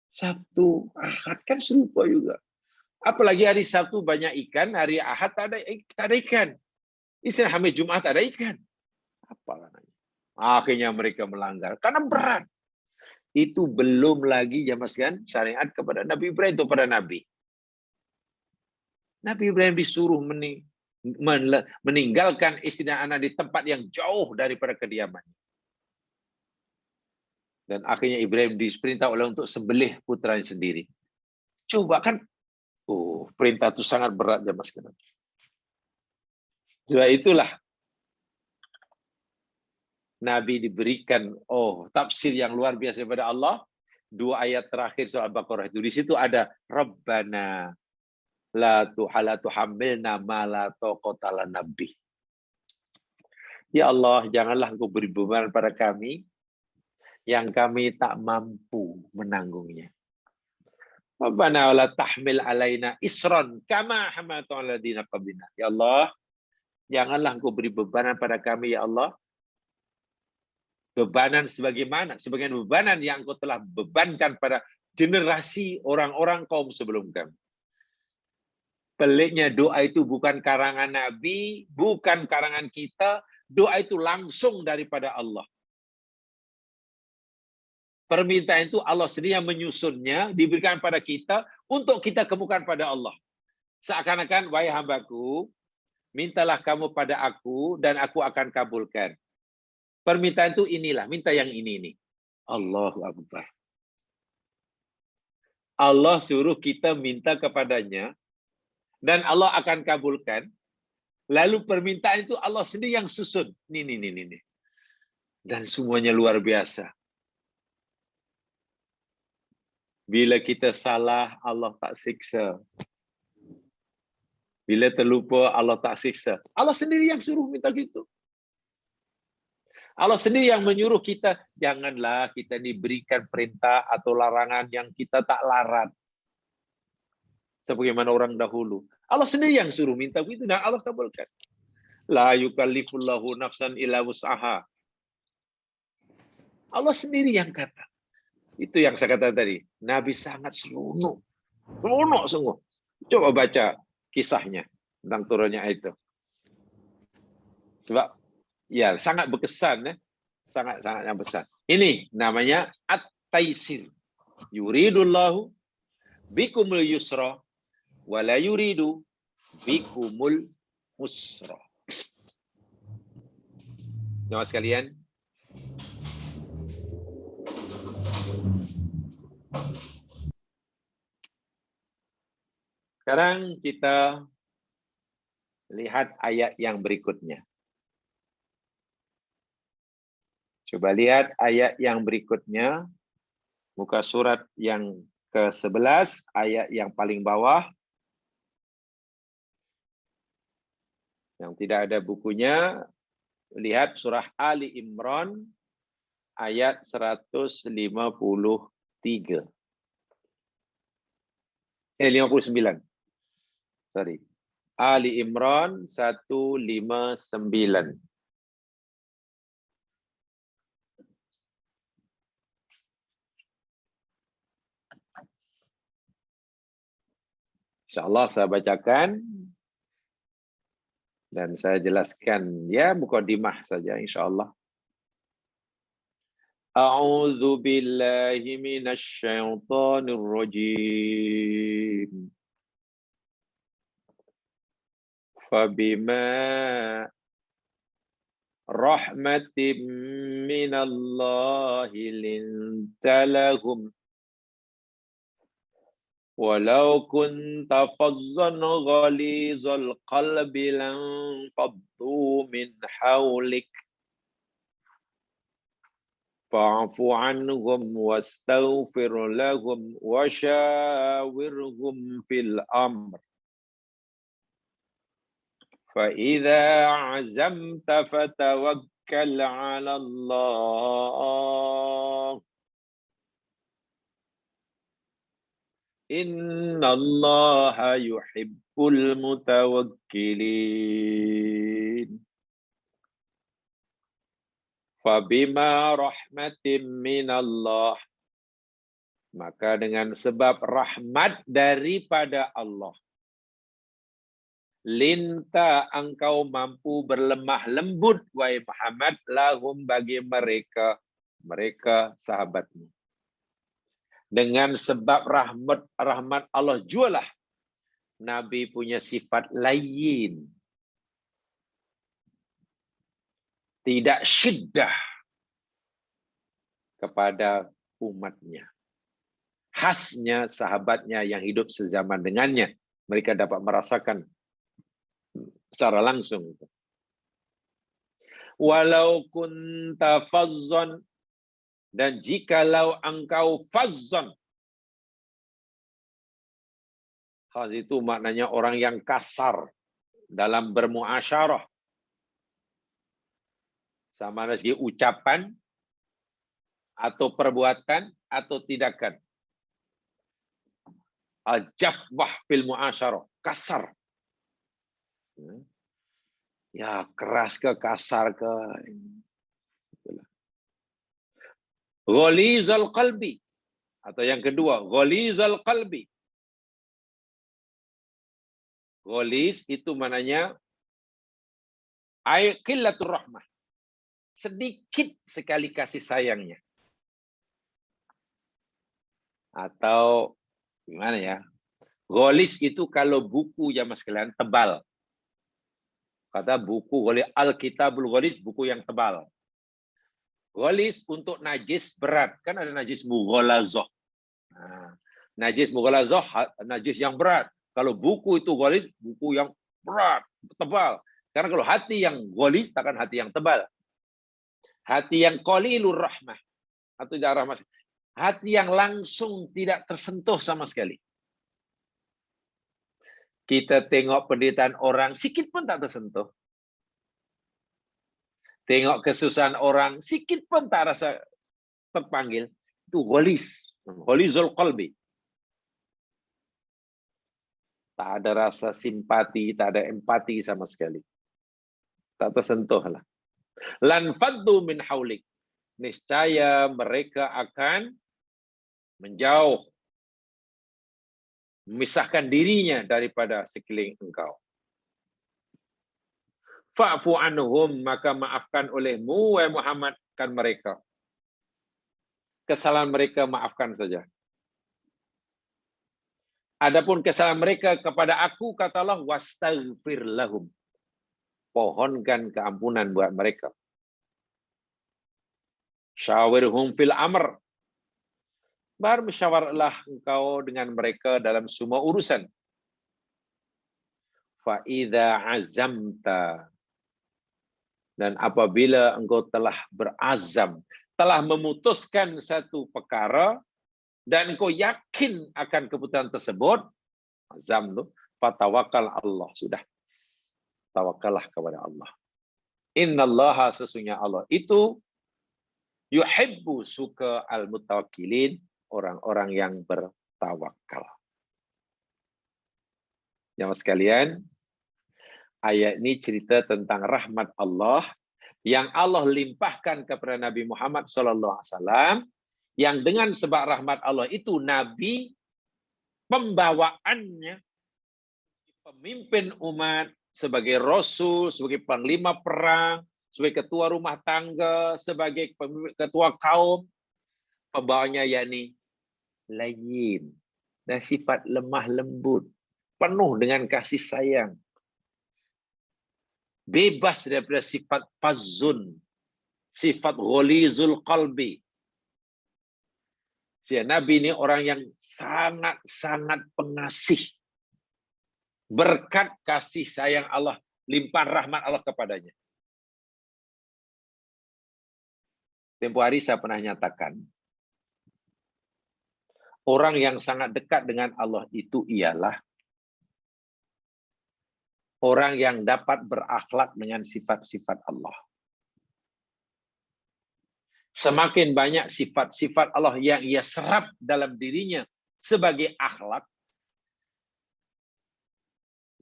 Sabtu, Ahad kan serupa juga. Apalagi hari Sabtu banyak ikan, hari Ahad tak ada ikan. Istilah hari Jumat tak ada ikan. Apa namanya? Akhirnya mereka melanggar. Karena berat. Itu belum lagi jamaskan syariat kepada Nabi Ibrahim itu pada Nabi. Nabi Ibrahim disuruh meninggalkan istri dan anak di tempat yang jauh daripada kediamannya. Dan akhirnya Ibrahim diperintah oleh untuk sembelih putranya sendiri. Coba kan, perintah itu sangat berat jamaah sekalian. Sebab itulah Nabi diberikan tafsir yang luar biasa daripada Allah. 2 ayat terakhir surah Al-Baqarah itu. Di situ ada Rabbana la tuhammilna ma la taqata lana bih. Ya Allah, janganlah Engkau beri beban pada kami yang kami tak mampu menanggungnya. Rabbana la tahmil alaina isran kama hamaltu ala ladina qablina. Ya Allah, janganlah Engkau beri bebanan pada kami ya Allah. Bebanan sebagaimana bebanan yang Engkau telah bebankan pada generasi orang-orang kaum sebelum kami. Peliknya doa itu bukan karangan Nabi, bukan karangan kita, doa itu langsung daripada Allah. Permintaan itu Allah sendiri yang menyusunnya, diberikan pada kita untuk kita kemukakan pada Allah. Seakan-akan, wahai hambaku, mintalah kamu pada aku dan aku akan kabulkan. Permintaan itu inilah, minta yang ini. Allahu Akbar. Allah suruh kita minta kepadanya dan Allah akan kabulkan. Lalu permintaan itu Allah sendiri yang susun. Ini. Dan semuanya luar biasa. Bila kita salah, Allah tak siksa. Bila terlupa, Allah tak siksa. Allah sendiri yang suruh minta gitu. Allah sendiri yang menyuruh kita, janganlah kita diberikan perintah atau larangan yang kita tak larat. Sebagaimana orang dahulu. Allah sendiri yang suruh minta begitu dan Allah kabulkan. La yukallifullahu nafsan illa wus'aha. Allah sendiri yang kata. Itu yang saya kata tadi. Nabi sangat seronok. Seronok sungguh. Coba baca kisahnya tentang turunnya itu. Sebab ya sangat berkesan, sangat-sangat yang besar. Ini namanya at-taisir. Yuridullahu bikumul yusra wa la yuridu bikumul usra. Jemaah sekalian, Sekarang kita lihat ayat yang berikutnya. Coba lihat ayat yang berikutnya. Muka surat yang ke-11, ayat yang paling bawah. Yang tidak ada bukunya, lihat surah Ali Imran ayat 153. 59. Sorry. Ali Imran 159. InsyaAllah saya bacakan dan saya jelaskan ya mukadimah saja insyaallah. A'udzu billahi minasy syaithanir rajim. Fabima rahmatin minallahi linta lahum walau kunta fazzan ghalizal qalbi lanfaddu min hawlik fa'fu anhum wastaghfir lahum wasyawirhum fil amr fa idza 'azamta fatawakkal 'ala Allah innallaha yuhibbul mutawakkilin. Fabima rahmatin minallah, maka dengan sebab rahmat daripada Allah, linta engkau mampu berlemah lembut wahai Muhammad lahum bagi mereka sahabatmu. Dengan sebab rahmat Allah jualah Nabi punya sifat layyin, tidak syiddah kepada umatnya. Khasnya sahabatnya yang hidup sezaman dengannya, mereka dapat merasakan secara langsung. Walau kunta fazzan, dan jikalau engkau fazzan, khas itu maknanya orang yang kasar dalam bermuasyarah, sama dari segi ucapan atau perbuatan atau tindakan. Al-jafwah fil muasyarah, kasar. Ya, keras ke, kasar ke. Ghalizal qalbi, atau yang kedua, ghalizal qalbi. Ghaliz itu maknanya qillatur rahmah. Sedikit sekali kasih sayangnya. Atau gimana ya? Ghalis itu kalau buku zaman sekalian tebal. Kata buku ghalis, Al-Kitabul Ghalis, buku yang tebal. Ghalis untuk najis berat, kan ada najis mughalazah. Nah, najis mughalazah najis yang berat. Kalau buku itu ghalis, buku yang berat, tebal. Karena kalau hati yang ghalis, takkan hati yang tebal. Hati yang qalilur rahmah atau tidak rahmah. Hati yang langsung tidak tersentuh sama sekali. Kita tengok penderitaan orang, sikit pun tak tersentuh. Tengok kesusahan orang, sikit pun tak rasa terpanggil. Itu ghalis. Ghalizul qalbi. Tak ada rasa simpati, tak ada empati sama sekali. Tak tersentuh lah. Lan faddu min haulik. Niscaya mereka akan menjauh, memisahkan dirinya daripada sekeliling engkau. Fa'fu anhum, maka maafkan olehmu wahai Muhammad kan mereka. Kesalahan mereka maafkan saja. Adapun kesalahan mereka kepada aku, kata Allah, wastaghfir lahum. Pohonkan keampunan buat mereka. Syawirhum fil amr. Bermusyawarahlah engkau dengan mereka dalam semua urusan. fa idza azamta, dan apabila engkau telah berazam, telah memutuskan satu perkara dan engkau yakin akan keputusan tersebut, azam tu, fatawakkal Allah, sudah, tawakallah kepada Allah. Innallaha, sesungguhnya Allah itu yuhibbu, suka al-mutawakkilin, orang-orang yang bertawakal. Jamaah sekalian, ayat ini cerita tentang rahmat Allah yang Allah limpahkan kepada Nabi Muhammad SAW, yang dengan sebab rahmat Allah itu Nabi, pembawaannya pemimpin umat, sebagai rasul, sebagai panglima perang, sebagai ketua rumah tangga, sebagai ketua kaum, pembawanya yakni layyin, dan sifat lemah lembut, penuh dengan kasih sayang, bebas daripada sifat fazun, sifat gholizul qalbi. Si Nabi ini orang yang sangat-sangat pengasih, berkat kasih sayang Allah, limpahan rahmat Allah kepadanya. Tempoh hari saya pernah nyatakan, orang yang sangat dekat dengan Allah itu ialah orang yang dapat berakhlak dengan sifat-sifat Allah. Semakin banyak sifat-sifat Allah yang ia serap dalam dirinya sebagai akhlak,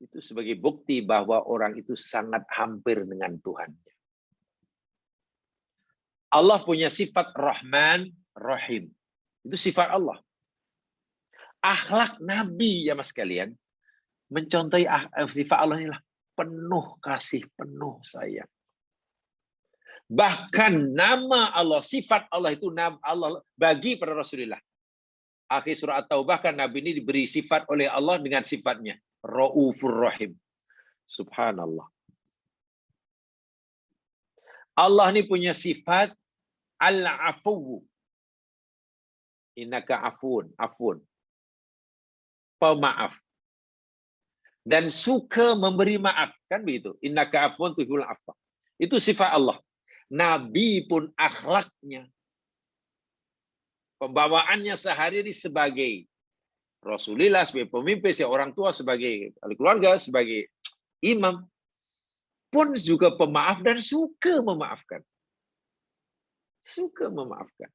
itu sebagai bukti bahwa orang itu sangat hampir dengan Tuhannya. Allah punya sifat Rahman, Rahim. Itu sifat Allah. Akhlak Nabi, ya mas sekalian, mencontohi sifat Allah inilah penuh kasih, penuh sayang. Bahkan nama Allah, sifat Allah itu Allah bagi pada Rasulullah. Akhir surah At-Taubah kan Nabi ini diberi sifat oleh Allah dengan sifatnya. Ra'ufur Rahim. Subhanallah. Allah ini punya sifat Al-Afu. Innaka afun, afun. Pemaaf. Dan suka memberi maaf, kan begitu. Innaka afun tuhibbul afwa. Itu sifat Allah. Nabi pun akhlaknya, pembawaannya sehari-hari sebagai Rasulullah, sebagai pemimpin, sebagai orang tua, sebagai keluarga, sebagai imam, pun juga pemaaf dan suka memaafkan. Suka memaafkan.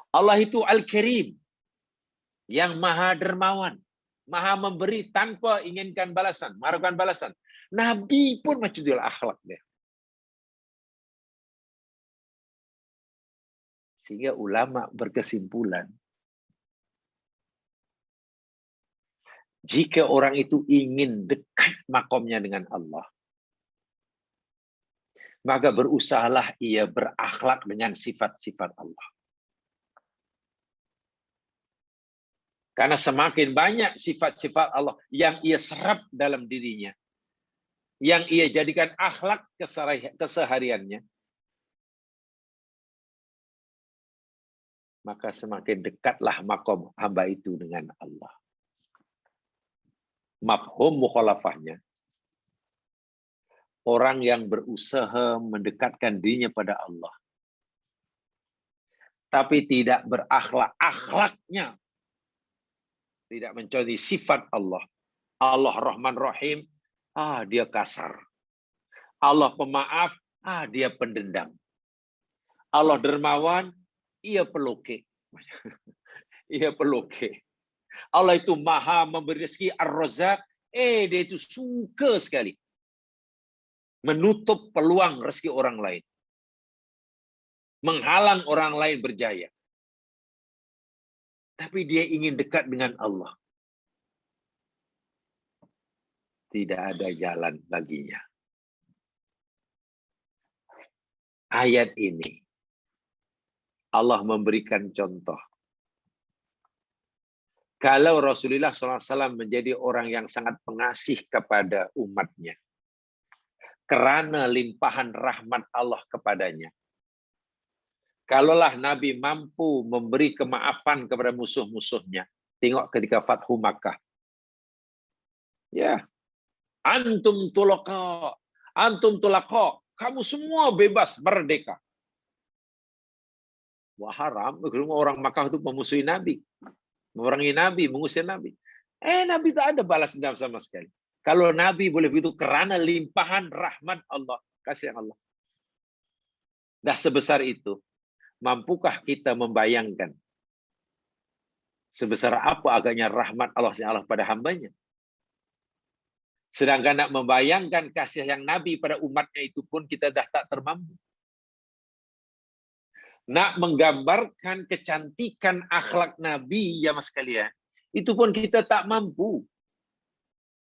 Allah itu Al-Karim, yang maha dermawan, maha memberi tanpa inginkan balasan, mengharapkan balasan. Nabi pun macam itu akhlak dia. Sehingga ulama berkesimpulan, jika orang itu ingin dekat makomnya dengan Allah, maka berusahalah ia berakhlak dengan sifat-sifat Allah. Karena semakin banyak sifat-sifat Allah yang ia serap dalam dirinya, yang ia jadikan akhlak kesehariannya, maka semakin dekatlah makom hamba itu dengan Allah. Mafhum mukhalafahnya, orang yang berusaha mendekatkan dirinya pada Allah, tapi tidak berakhlak, akhlaknya tidak mencontohi sifat Allah. Allah Rahman Rahim, dia kasar. Allah pemaaf, dia pendendam. Allah dermawan, ia peluke. Ia peluke. Allah itu maha memberi rezeki, Ar-Razzaq, dia itu suka sekali menutup peluang rezeki orang lain, menghalang orang lain berjaya. Tapi dia ingin dekat dengan Allah. Tidak ada jalan baginya. Ayat ini, Allah memberikan contoh. Kalau Rasulullah SAW menjadi orang yang sangat pengasih kepada umatnya, karena limpahan rahmat Allah kepadanya, kalaulah Nabi mampu memberi kemaafan kepada musuh-musuhnya. Tengok ketika Fathu Makkah. Ya, Antum tulaqa. Antum tulaqa. Kamu semua bebas, merdeka. Wah, haram. Orang Makkah itu memusuhi Nabi. Memerangi Nabi, mengusir Nabi. Nabi tak ada balas dendam sama sekali. Kalau Nabi boleh begitu karena limpahan rahmat Allah. Kasih Allah. Dah sebesar itu. Mampukah kita membayangkan sebesar apa agaknya rahmat Allah SWT pada hambanya? Sedangkan nak membayangkan kasih yang Nabi pada umatnya itu pun kita dah tak termampu. Nak menggambarkan kecantikan akhlak Nabi, ya mas sekalian, itu pun kita tak mampu.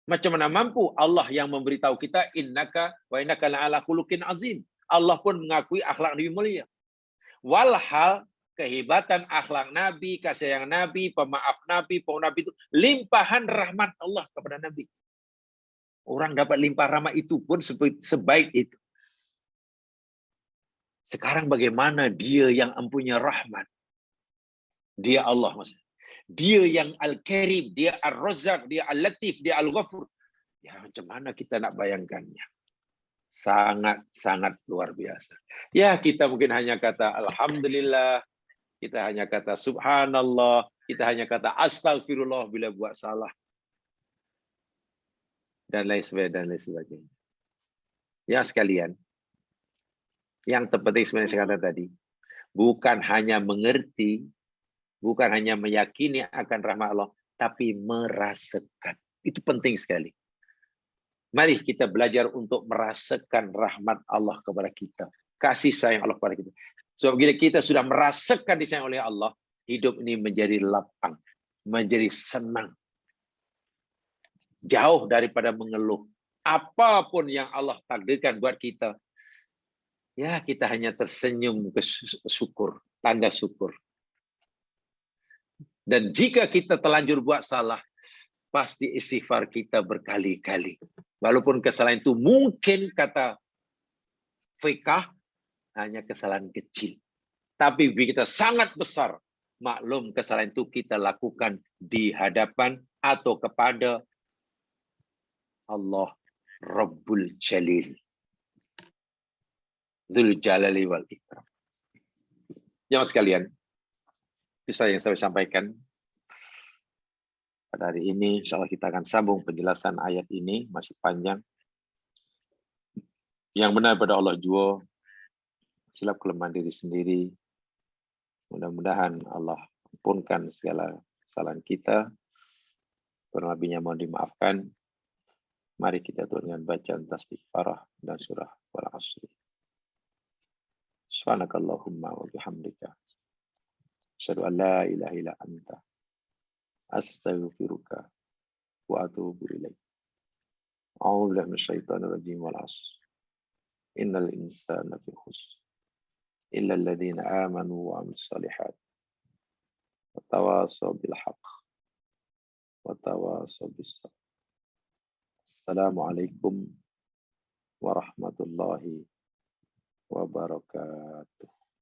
Macam mana mampu? Allah yang memberitahu kita, innaka wa innaka la'ala khuluqin azim. Allah pun mengakui akhlak Nabi mulia. Walhal kehebatan akhlak Nabi, kasih sayang Nabi, pemaaf Nabi, Nabi itu limpahan rahmat Allah kepada Nabi. Orang dapat limpah rahmat itu pun sebaik itu. Sekarang bagaimana dia yang mempunyai rahmat? Dia Allah maksudnya. Dia yang Al-Karim, dia Ar-Razzaq, dia Al-Latif, dia Al-Ghafur. Ya macam mana kita nak bayangkannya? Sangat-sangat luar biasa. Ya kita mungkin hanya kata Alhamdulillah, kita hanya kata Subhanallah, kita hanya kata Astagfirullah bila buat salah. Dan lain sebagainya. Ya sekalian, yang terpenting sebenarnya saya kata tadi, bukan hanya mengerti, bukan hanya meyakini akan rahmat Allah, tapi merasakan. Itu penting sekali. Mari kita belajar untuk merasakan rahmat Allah kepada kita. Kasih sayang Allah kepada kita. Sebab bila kita sudah merasakan disayang oleh Allah, hidup ini menjadi lapang, menjadi senang. Jauh daripada mengeluh. Apapun yang Allah takdirkan buat kita, ya kita hanya tersenyum syukur, tanda syukur. Dan jika kita terlanjur buat salah, pasti istighfar kita berkali-kali. Walaupun kesalahan itu mungkin kata fikah hanya kesalahan kecil. Tapi bagi kita sangat besar, maklum kesalahan itu kita lakukan di hadapan atau kepada Allah Rabbul Jalil. Dzul Jalali wal Ikram. Jemaah sekalian, itu saja yang saya sampaikan. Pada hari ini, insya Allah kita akan sambung penjelasan ayat ini, masih panjang. Yang benar pada Allah jua, silap kelemahan diri sendiri. Mudah-mudahan Allah ampunkan segala kesalahan kita. Kurang lebihnya mohon dimaafkan. Mari kita tutup dengan bacaan tasbih farah dan surah wal asri. Subhanakallahumma wa bihamdika. Asyhadu an la ilaha illa anta. Astaghfiruka wa atubu ilaik. A'udzu billahi minasyaitonir rajim wal 'ashr. Innal insana fi khusr illa alladziina aamanu wa 'amilus shalihaat. Wa tawashaw bil haqq wa tawashaw bis sabr. Assalamualaikum warahmatullahi wabarakatuh.